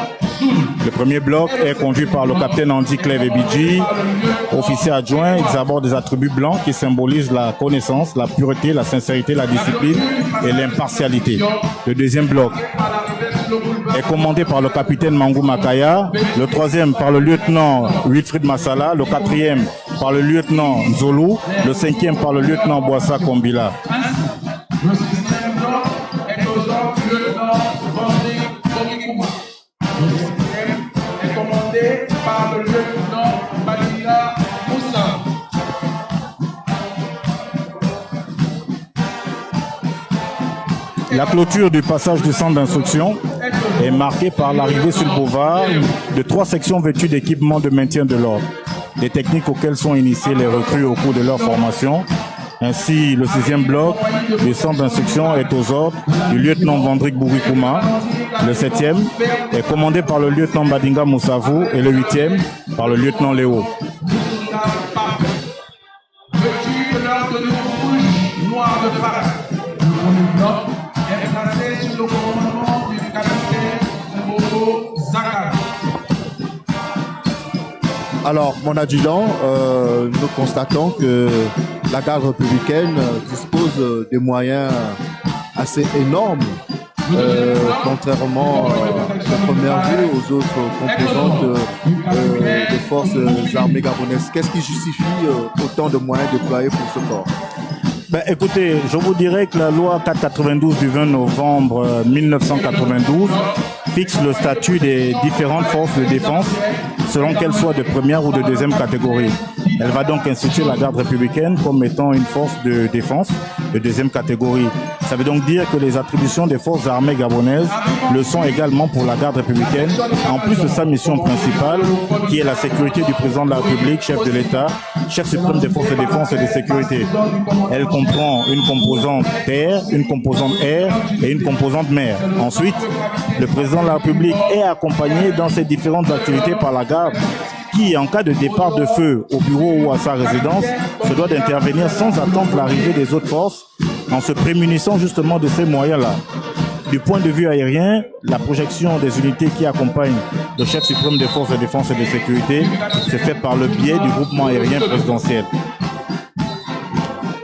Le premier bloc est conduit par le capitaine Andy Clève Ebidji, officier adjoint. Ils abordent des attributs blancs qui symbolisent la connaissance, la pureté, la sincérité, la discipline et l'impartialité. Le deuxième bloc est commandé par le capitaine Mangou Makaya, le troisième par le lieutenant Wilfried Massala, le quatrième par le lieutenant Zolu, le cinquième par le lieutenant Boissa Kombila. Le sixième bloc est aux ordres du lieutenant Vendé Komikuma. Le septième est commandé par le lieutenant Badila Moussa. La clôture du passage du centre d'instruction est marquée par l'arrivée sur le boulevard de 3 sections vêtues d'équipements de maintien de l'ordre, des techniques auxquelles sont initiés les recrues au cours de leur formation. Ainsi, le 6e bloc du centre d'instruction est aux ordres du lieutenant Vandrik Bourikouma. Le 7e est commandé par le lieutenant Badinga Moussavou et le 8e par le lieutenant Léo. Vêtu de leur tenue rouge, noir de parade. Le premier bloc est placé sous le commandement du capitaine Mogo Zakari. Alors, mon adjudant, nous constatons que la garde républicaine dispose de moyens assez énormes, contrairement de première vue aux autres composantes des forces armées gabonaises. Qu'est-ce qui justifie autant de moyens déployés pour ce corps? Ben, écoutez, je vous dirais que la loi 492 du 20 novembre 1992 fixe le statut des différentes forces de défense selon qu'elles soient de première ou de deuxième catégorie. Elle va donc instituer la garde républicaine comme étant une force de défense de deuxième catégorie. Ça veut donc dire que les attributions des forces armées gabonaises le sont également pour la garde républicaine, en plus de sa mission principale, qui est la sécurité du président de la République, chef de l'État, chef suprême des forces de défense et de sécurité. Elle comprend une composante terre, une composante air et une composante mer. Ensuite, le président de la République est accompagné dans ses différentes activités par la garde, qui, en cas de départ de feu au bureau ou à sa résidence, se doit d'intervenir sans attendre l'arrivée des autres forces, en se prémunissant justement de ces moyens-là. Du point de vue aérien, la projection des unités qui accompagnent le chef suprême des forces de défense et de sécurité se fait par le biais du groupement aérien présidentiel.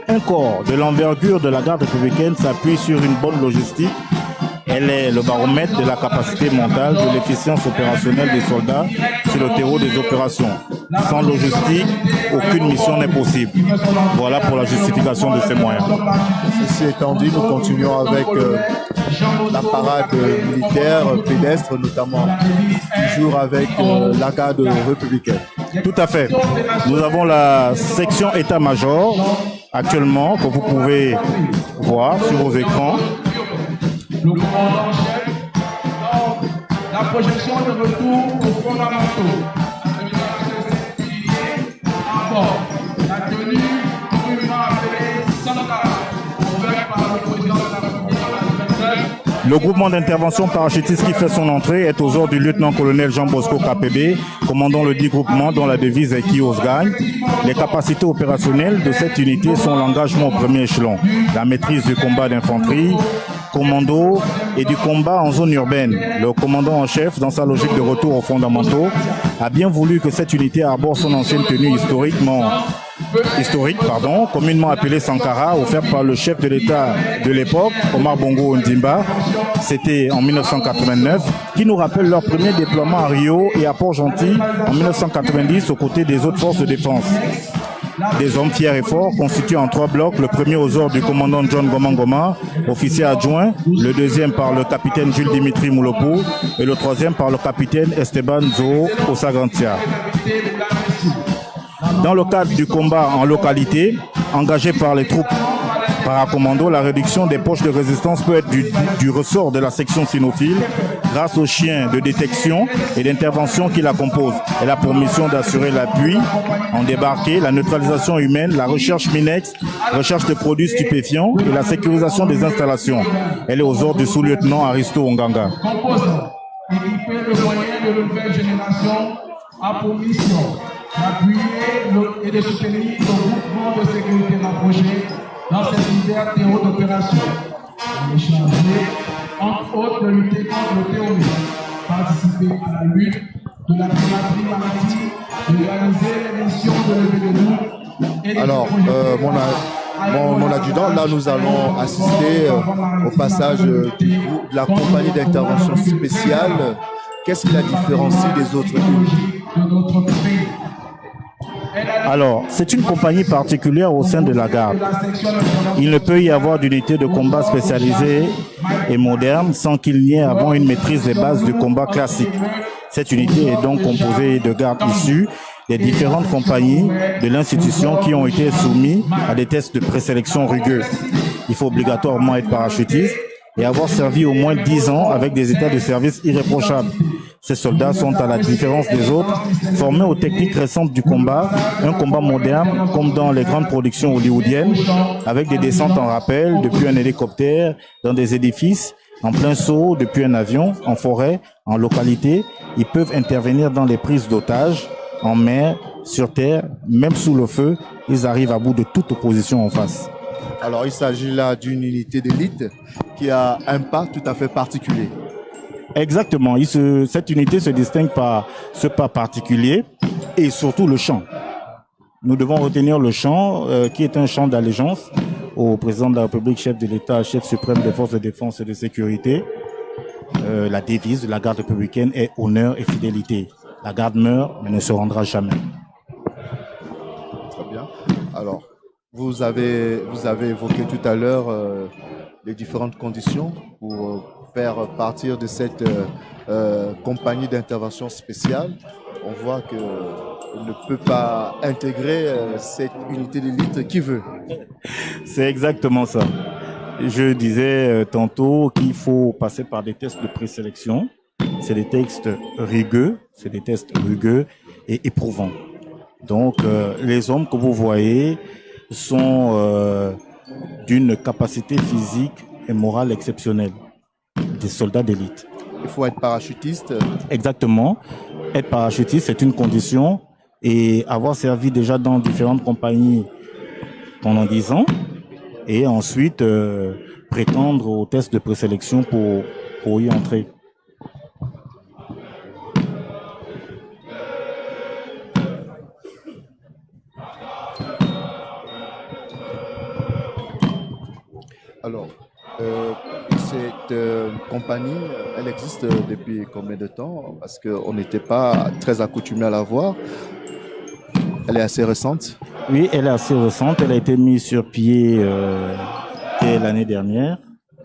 Un corps de l'envergure de la garde républicaine s'appuie sur une bonne logistique. Elle est le baromètre de la capacité mentale, de l'efficience opérationnelle des soldats sur le terreau des opérations. Sans logistique, aucune mission n'est possible. Voilà pour la justification de ces moyens. Ceci étant dit, nous continuons avec la parade militaire pédestre, notamment toujours avec la garde républicaine. Tout à fait. Nous avons la section état-major actuellement que vous pouvez voir sur vos écrans. Le commandant chef, la projection de retour aux fondamentaux, la déclaration de piliers à bord, la tenue communément appelée Sankara, ouverte par le président de la République en 2029. Le groupement d'intervention parachutiste qui fait son entrée est aux ordres du lieutenant-colonel Jean Bosco KPB, commandant le 10 groupement dont la devise est qui ose gagne. Les capacités opérationnelles de cette unité sont l'engagement au premier échelon, la maîtrise du combat d'infanterie, commando et du combat en zone urbaine. Le commandant en chef, dans sa logique de retour aux fondamentaux, a bien voulu que cette unité arbore son ancienne tenue historique, communément appelée Sankara, offerte par le chef de l'État de l'époque, Omar Bongo Ondimba. C'était en 1989, qui nous rappelle leur premier déploiement à Rio et à Port-Gentil en 1990 aux côtés des autres forces de défense. Des hommes fiers et forts constitués en 3 blocs, le premier aux ordres du commandant John Goma, officier adjoint, le deuxième par le capitaine Jules Dimitri Moulopo et le troisième par le capitaine Esteban Zo Osagantia. Dans le cadre du combat en localité, engagé par les troupes paracommando, la réduction des poches de résistance peut être du ressort de la section cynophile grâce aux chiens de détection et d'intervention qui la composent. Elle a pour mission d'assurer l'appui en débarqué, la neutralisation humaine, la recherche Minex, recherche de produits stupéfiants et la sécurisation des installations. Elle est aux ordres du sous-lieutenant Aristo Onganga. Composant, équipé de moyens de nouvelle génération, a pour mission d'appuyer et de soutenir le groupement de sécurité rapproché dans cette divers terreaux d'opération. On échanger, entre autres, de lutter contre le terrorisme, participer à la lutte de la piraterie maritime, de réaliser les missions de levée de doute et Alors, mon adjudant, là nous allons assister au passage de la compagnie d'intervention spéciale. Qu'est-ce qui la différencie des autres unités? Alors, c'est une compagnie particulière au sein de la garde. Il ne peut y avoir d'unité de combat spécialisée et moderne sans qu'il n'y ait avant une maîtrise des bases du combat classique. Cette unité est donc composée de gardes issus des différentes compagnies de l'institution qui ont été soumis à des tests de présélection rigueux. Il faut obligatoirement être parachutiste et avoir servi au moins 10 ans avec des états de service irréprochables. Ces soldats sont, à la différence des autres, formés aux techniques récentes du combat, un combat moderne comme dans les grandes productions hollywoodiennes, avec des descentes en rappel depuis un hélicoptère, dans des édifices, en plein saut depuis un avion, en forêt, en localité. Ils peuvent intervenir dans les prises d'otages, en mer, sur terre, même sous le feu. Ils arrivent à bout de toute opposition en face. Alors, il s'agit là d'une unité d'élite qui a un pas tout à fait particulier. Exactement. Cette unité se distingue par ce pas particulier et surtout le chant. Nous devons retenir le chant qui est un chant d'allégeance au président de la République, chef de l'État, chef suprême des forces de défense et de sécurité. La devise de la garde républicaine est honneur et fidélité. La garde meurt mais ne se rendra jamais. Très bien. Alors, vous avez évoqué tout à l'heure les différentes conditions pour faire partir de cette compagnie d'intervention spéciale. On voit qu'on ne peut pas intégrer cette unité d'élite qui veut. C'est exactement ça. Je disais tantôt qu'il faut passer par des tests de présélection. C'est des tests rigueux, et éprouvants. Donc, les hommes que vous voyez sont d'une capacité physique et morale exceptionnelle. Des soldats d'élite. Il faut être parachutiste. Exactement. Être parachutiste, c'est une condition. Et avoir servi déjà dans différentes compagnies pendant 10 ans. Et ensuite, prétendre au test de présélection pour y entrer. Alors, cette compagnie, elle existe depuis combien de temps? Parce qu'on n'était pas très accoutumé à la voir. Elle est assez récente? Oui, elle est assez récente. Elle a été mise sur pied dès l'année dernière.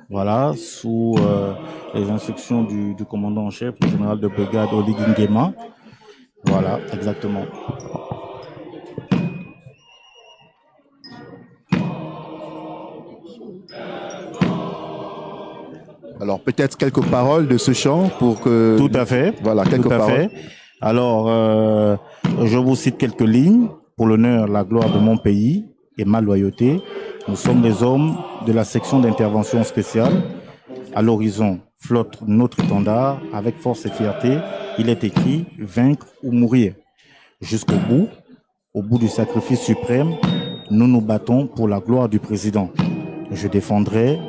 Voilà, sous les instructions du commandant en chef, le général de brigade Olig Nguema. Voilà, exactement. Alors peut-être quelques paroles de ce chant pour que... Tout à fait. Voilà, quelques paroles. Alors, je vous cite quelques lignes. Pour l'honneur, la gloire de mon pays et ma loyauté, nous sommes les hommes de la section d'intervention spéciale. À l'horizon, flotte notre étendard. Avec force et fierté, il est écrit « Vaincre ou mourir ». Jusqu'au bout, au bout du sacrifice suprême, nous nous battons pour la gloire du président. Je défendrai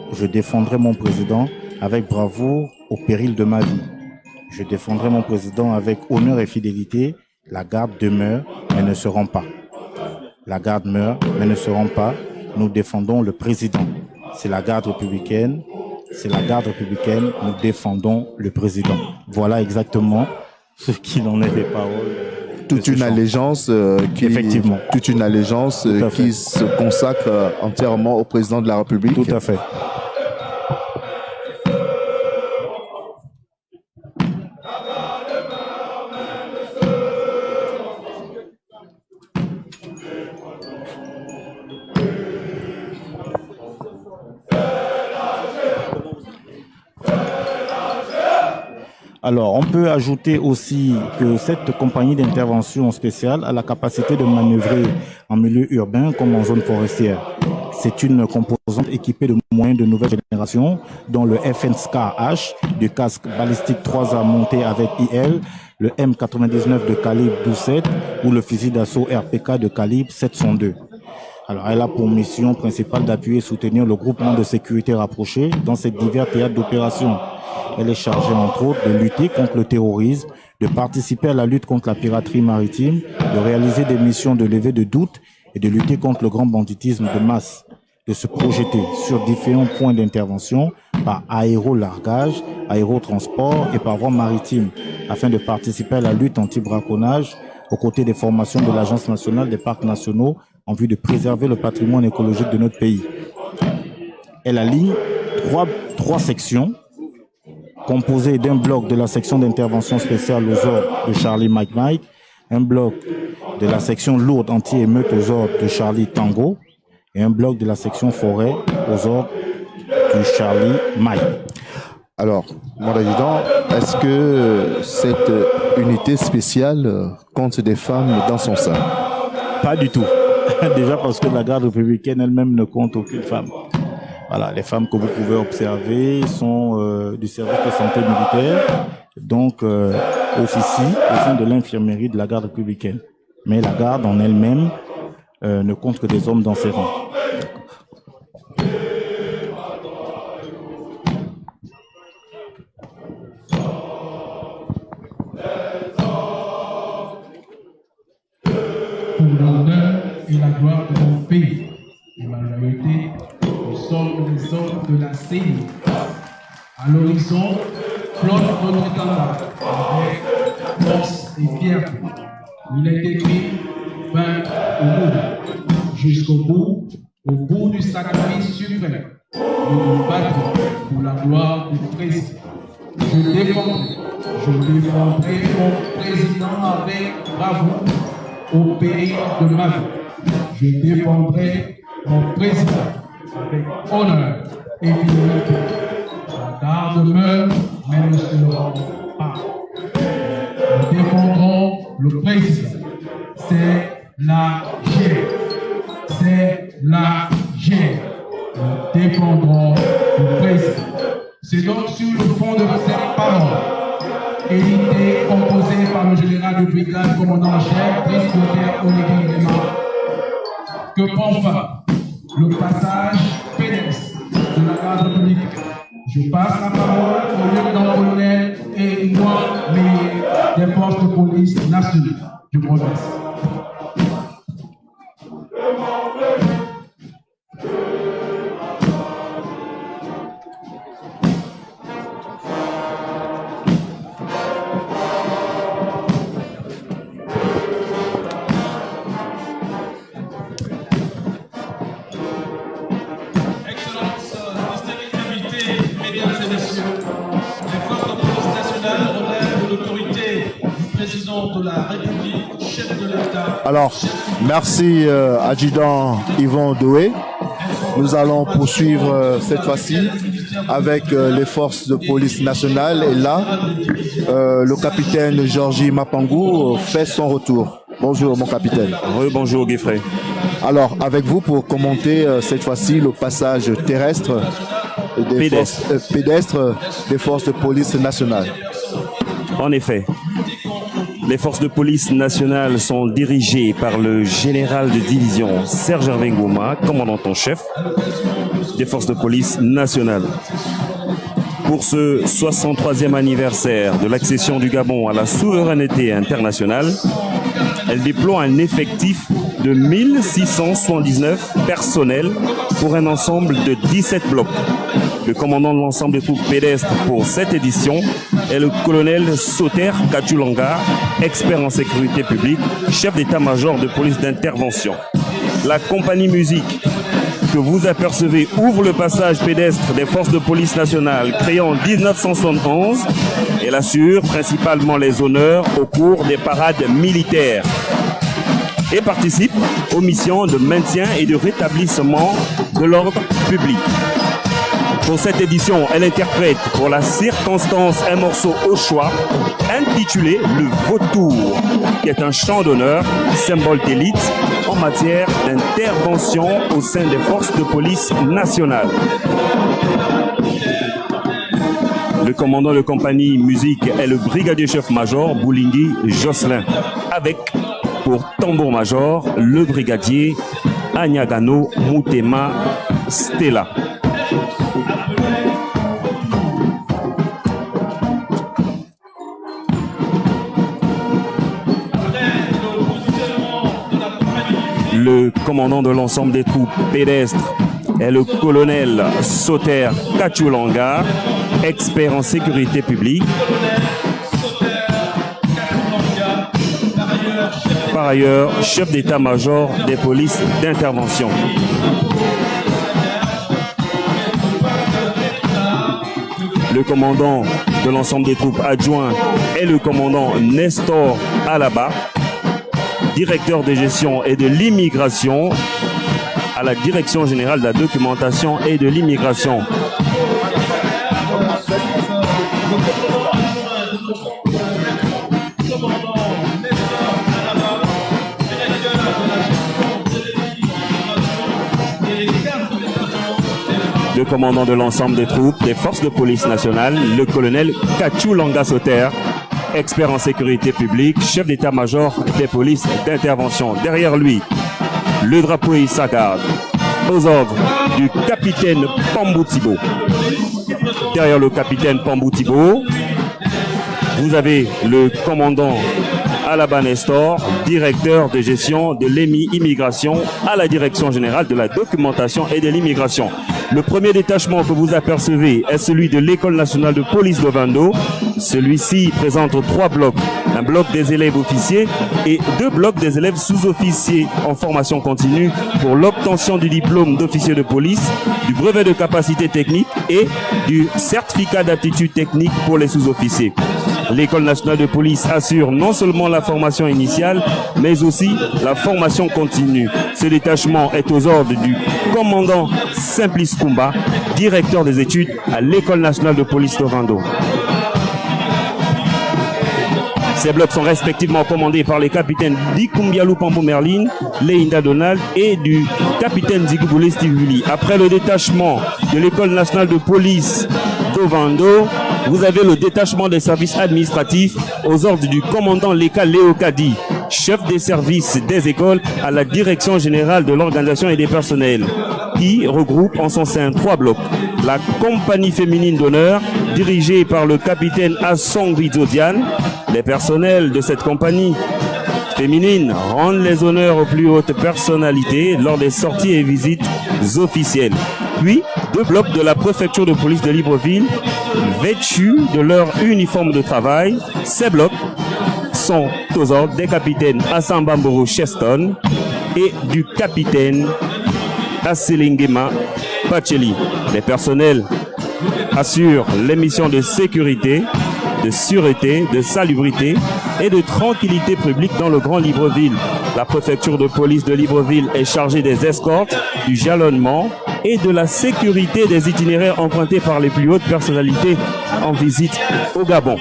mon président avec bravoure au péril de ma vie. Je défendrai mon président avec honneur et fidélité. La garde demeure, mais ne se rend pas. La garde meurt, mais ne se rend pas. Nous défendons le président. C'est la garde républicaine. C'est la garde républicaine. Nous défendons le président. Voilà exactement ce qu'il en est des paroles. Toute une allégeance Effectivement. Toute une allégeance qui se consacre entièrement au président de la République. Tout à fait. Alors, on peut ajouter aussi que cette compagnie d'intervention spéciale a la capacité de manœuvrer en milieu urbain comme en zone forestière. C'est une composante équipée de moyens de nouvelle génération, dont le FN-SCAR-H, du casque balistique 3A monté avec IL, le M99 de calibre 12,7 ou le fusil d'assaut RPK de calibre 702. Alors, elle a pour mission principale d'appuyer et soutenir le groupement de sécurité rapproché dans ces divers théâtres d'opération. Elle est chargée, entre autres, de lutter contre le terrorisme, de participer à la lutte contre la piraterie maritime, de réaliser des missions de levée de doutes et de lutter contre le grand banditisme de masse, de se projeter sur différents points d'intervention par aérolargage, aérotransport et par voie maritime, afin de participer à la lutte anti-braconnage aux côtés des formations de l'Agence nationale des parcs nationaux en vue de préserver le patrimoine écologique de notre pays. Elle aligne trois sections, composé d'un bloc de la section d'intervention spéciale aux ordres de Charlie Mike, un bloc de la section lourde anti-émeute aux ordres de Charlie Tango et un bloc de la section forêt aux ordres du Charlie Mike. Alors, mon résident, est-ce que cette unité spéciale compte des femmes dans son sein? Pas du tout. Déjà parce que la garde républicaine elle-même ne compte aucune femme. Voilà, les femmes que vous pouvez observer sont du service de santé militaire, donc officient au sein de l'infirmerie de la garde républicaine. Mais la garde en elle-même ne compte que des hommes dans ses rangs. Pour l'honneur et la gloire de mon pays et ma loyauté, nous sommes les hommes de la CENI. À l'horizon, flotte notre étendard avec force et fierté. Il est écrit « Vaincre ou mourir ». Jusqu'au bout, au bout du sacrifice suprême, nous nous battons pour la gloire du président. Je défendrai mon président avec bravoure au péril de ma vie. Je défendrai mon président avec honneur et fidélité. La garde meurt, mais ne se rend pas. Nous défendrons le président. C'est la guerre. C'est la guerre. Nous défendrons le président. C'est donc sur le fond de cette parole, édité, composé par le général de brigade, commandant en chef, Brice-Clotaire Oleg Nguema, que prend fin le passage pédestre de la garde républicaine. Je passe la parole au lieutenant-colonel et moi, mais des forces de police nationales. Je vous remercie. de la République, chef de l'État. Alors, merci adjudant Yvon Doué. Nous allons poursuivre cette fois-ci avec les forces de police nationale. Et là, le capitaine Georgie Mapangou fait son retour. Bonjour mon capitaine. Bonjour Guifrey. Alors, avec vous pour commenter cette fois-ci le passage terrestre pédestre des forces de police nationale. En effet, les forces de police nationales sont dirigées par le général de division Serge Hervé Ngoma, commandant en chef des forces de police nationales. Pour ce 63e anniversaire de l'accession du Gabon à la souveraineté internationale, elle déploie un effectif de 1679 personnels pour un ensemble de 17 blocs. Le commandant de l'ensemble des troupes pédestres pour cette édition est le colonel Soter Kachulanga, expert en sécurité publique, chef d'état-major de police d'intervention. La compagnie musique que vous apercevez ouvre le passage pédestre des forces de police nationales créées en 1971. Elle assure principalement les honneurs au cours des parades militaires et participe aux missions de maintien et de rétablissement de l'ordre public. Pour cette édition, elle interprète pour la circonstance un morceau au choix intitulé Le Vautour, qui est un chant d'honneur, symbole d'élite en matière d'intervention au sein des forces de police nationales. Le commandant de compagnie musique est le brigadier chef-major Boulingui Jocelyn, avec pour tambour-major le brigadier Anyagano Moutema Stella. Le commandant de l'ensemble des troupes pédestres est le colonel Soter Kachulanga, expert en sécurité publique. Par ailleurs, chef d'état-major des polices d'intervention. Le commandant de l'ensemble des troupes adjoints est le commandant Nestor Alaba, directeur de gestion et de l'immigration à la Direction générale de la documentation et de l'immigration. Le commandant de l'ensemble des troupes des forces de police nationales, le colonel Kachulanga Soter, expert en sécurité publique, chef d'état-major des polices d'intervention. Derrière lui, le drapeau il s'agarde aux ordres du capitaine Pambou Thibault. Derrière le capitaine Pambou Thibault, vous avez le commandant Alaba Nestor, directeur de gestion de l'immigration à la Direction générale de la documentation et de l'immigration. Le premier détachement que vous apercevez est celui de l'École nationale de police de Vando. Celui-ci présente 3 blocs. Un bloc des élèves officiers et 2 blocs des élèves sous-officiers en formation continue pour l'obtention du diplôme d'officier de police, du brevet de capacité technique et du certificat d'aptitude technique pour les sous-officiers. L'École nationale de police assure non seulement la formation initiale, mais aussi la formation continue. Ce détachement est aux ordres du commandant Simplice Kumba, directeur des études à l'École nationale de police de Vando. Ces blocs sont respectivement commandés par les capitaines Dikumbialou Pambo Merlin, Leinda Donald et du capitaine Ziguboulé Steve Willy. Après le détachement de l'École nationale de police d'Ovando, vous avez le détachement des services administratifs aux ordres du commandant Leka Léo Kadi, chef des services des écoles à la Direction générale de l'organisation et des personnels, qui regroupe en son sein 3 blocs. La compagnie féminine d'honneur, dirigée par le capitaine Assongri Zodian. Les personnels de cette compagnie féminine rendent les honneurs aux plus hautes personnalités lors des sorties et visites officielles. Puis, 2 blocs de la préfecture de police de Libreville, vêtus de leur uniforme de travail. Ces blocs sont aux ordres des capitaines Assambamboro Cheston et du capitaine Aselingema Pacheli. Les personnels assurent les missions de sécurité de sûreté, de salubrité et de tranquillité publique dans le Grand Libreville. La préfecture de police de Libreville est chargée des escortes, du jalonnement et de la sécurité des itinéraires empruntés par les plus hautes personnalités en visite au Gabon.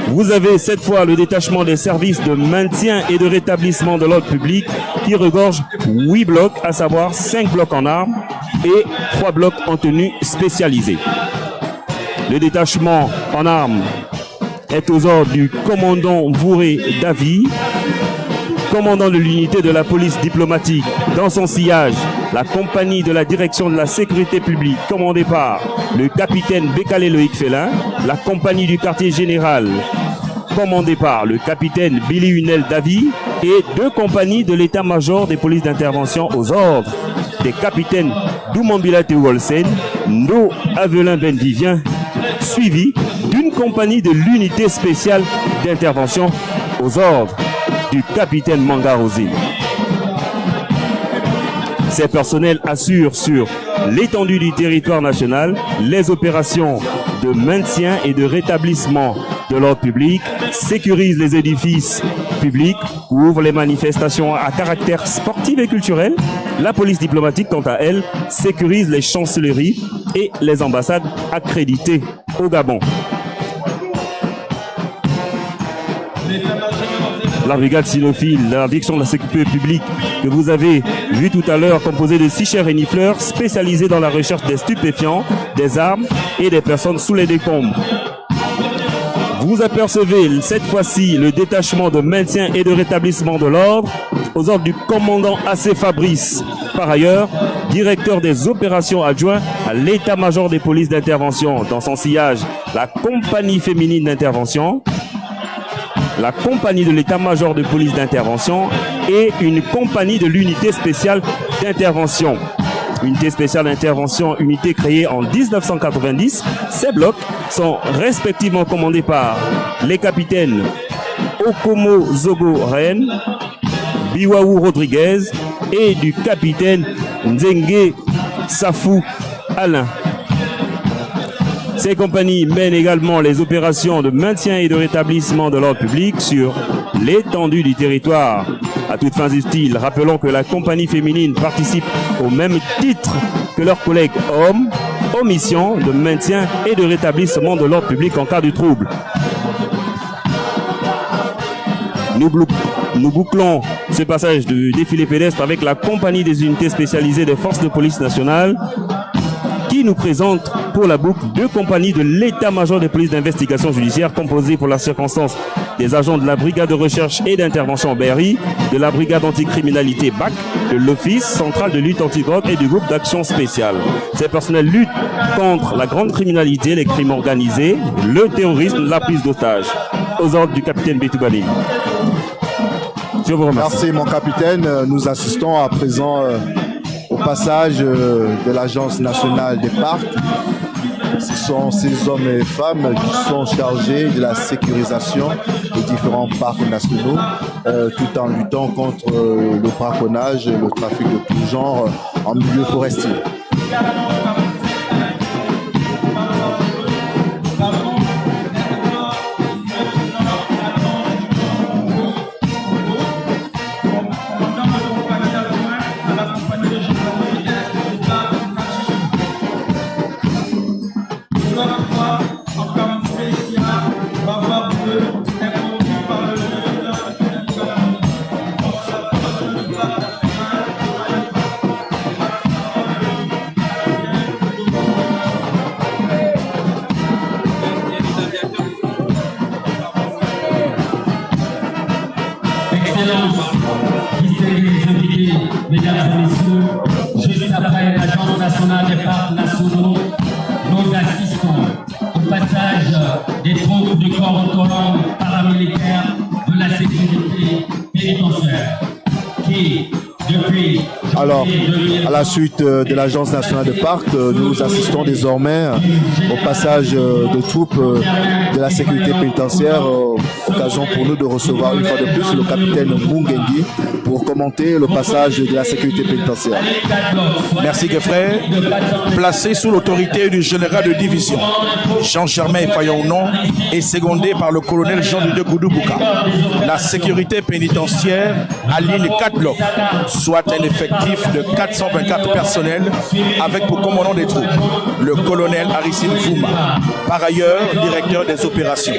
Vous avez cette fois le détachement des services de maintien et de rétablissement de l'ordre public qui regorge 8 blocs, à savoir 5 blocs en armes et 3 blocs en tenue spécialisée. Le détachement en armes est aux ordres du commandant Vouré Davy, commandant de l'unité de la police diplomatique. Dans son sillage, la compagnie de la direction de la sécurité publique, commandée par le capitaine Bekale Loïc Félin, la compagnie du quartier général, commandée par le capitaine Billy Hunel Davy, et 2 compagnies de l'état-major des polices d'intervention aux ordres des capitaines Doumambila Théo-Olsen, Ndo Avelin Ben Vivien, suivi d'une compagnie de l'unité spéciale d'intervention aux ordres du capitaine Mangarosé. Ces personnels assurent sur l'étendue du territoire national les opérations de maintien et de rétablissement de l'ordre public, sécurisent les édifices publics, couvrent les manifestations à caractère sportif et culturel. La police diplomatique, quant à elle, sécurise les chancelleries et les ambassades accréditées au Gabon. La brigade cynophile, la direction de la sécurité publique que vous avez vu tout à l'heure, composée de 6 chefs renifleurs spécialisés dans la recherche des stupéfiants, des armes et des personnes sous les décombres. Vous apercevez cette fois-ci le détachement de maintien et de rétablissement de l'ordre aux ordres du commandant AC Fabrice. Par ailleurs, directeur des opérations adjoint à l'état-major des polices d'intervention. Dans son sillage, la compagnie féminine d'intervention, la compagnie de l'état-major de police d'intervention et une compagnie de l'unité spéciale d'intervention. Unité spéciale d'intervention, unité créée en 1990. Ces blocs sont respectivement commandés par les capitaines Okomo Zogo Ren, Biwaou Rodriguez et du capitaine Nzenge Safou Alain. Ces compagnies mènent également les opérations de maintien et de rétablissement de l'ordre public sur l'étendue du territoire. À toutes fins utiles, rappelons que la compagnie féminine participe au même titre que leurs collègues hommes aux missions de maintien et de rétablissement de l'ordre public en cas de trouble. Nous bouclons ce passage de défilé pédestre avec la compagnie des unités spécialisées des forces de police nationales qui nous présente pour la boucle 2 compagnies de l'état-major des polices d'investigation judiciaire composées pour la circonstance des agents de la brigade de recherche et d'intervention BRI, de la brigade anticriminalité BAC, de l'Office central de lutte anti-drogue et du groupe d'action spéciale. Ces personnels luttent contre la grande criminalité, les crimes organisés, le terrorisme, la prise d'otages. Aux ordres du capitaine Betoubani. Je vous remercie. Merci mon capitaine. Nous assistons à présent au passage de l'Agence nationale des parcs. Ce sont ces hommes et femmes qui sont chargés de la sécurisation des différents parcs nationaux, tout en luttant contre le braconnage et le trafic de tout genre en milieu forestier. Mesdames et messieurs, juste après l'Agence nationale des parcs nationaux, nous assistons au passage des troupes du corps autonome paramilitaire de la sécurité pénitentiaire qui, depuis... Alors, Alors, à la suite de l'Agence nationale de parc, nous assistons désormais au passage de troupes de la sécurité pénitentiaire. Occasion pour nous de recevoir une fois de plus le capitaine Mungengi pour commenter le passage de la sécurité pénitentiaire. Merci Geoffrey. Placé sous l'autorité du général de division Jean-Germain Fayonon et secondé par le colonel Jean-Luc Goudoubuka, la sécurité pénitentiaire aligne 4 blocs, soit un effectif de 424 personnels avec pour commandant des troupes le colonel Arissine Fouma, par ailleurs directeur des opérations.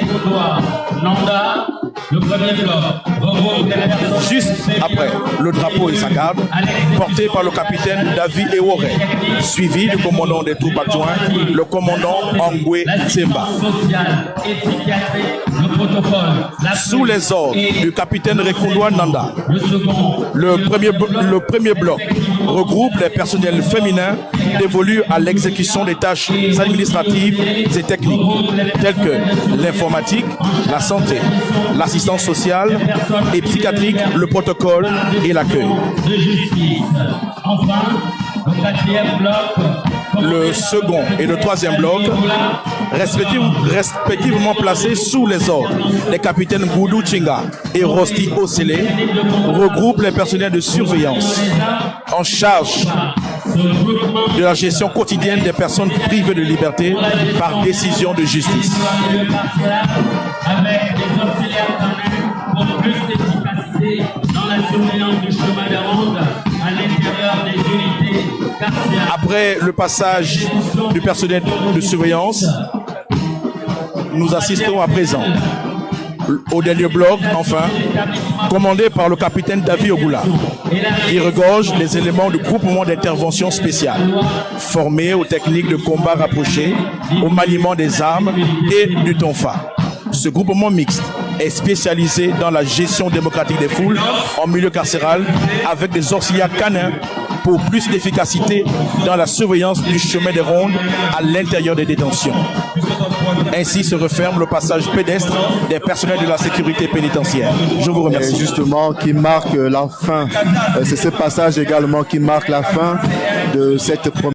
Juste après, le drapeau et sa garde, porté par le capitaine David Ewore, suivi du commandant des troupes adjoints, le commandant Angwe Tsemba. Sous les ordres du capitaine Rekundwa Nanda, le premier bloc regroupe les personnels féminins dévolus à l'exécution des tâches administratives et techniques, telles que l'informatique, la santé, l'assistance sociale et psychiatrique, le protocole et l'accueil. Le second et le troisième bloc, respectivement placés sous les ordres des capitaines Goudou Chinga et Rosti Osele, regroupent les personnels de surveillance en charge de la gestion quotidienne des personnes privées de liberté par décision de justice. Avec des auxiliaires pour plus d'efficacité dans la surveillance du chemin de ronde à l'intérieur des unités carcérales. Après le passage du personnel de surveillance, nous assistons à présent au dernier bloc, enfin, commandé par le capitaine David Ogula, qui regorge les éléments du groupement d'intervention spéciale, formés aux techniques de combat rapprochées, au maniement des armes et du tonfa. Ce groupement mixte est spécialisé dans la gestion démocratique des foules en milieu carcéral avec des auxiliaires canins pour plus d'efficacité dans la surveillance du chemin des rondes à l'intérieur des détentions. Ainsi se referme le passage pédestre des personnels de la sécurité pénitentiaire. Je vous remercie. Et justement, qui marque la fin, c'est ce passage également qui marque la fin de cette première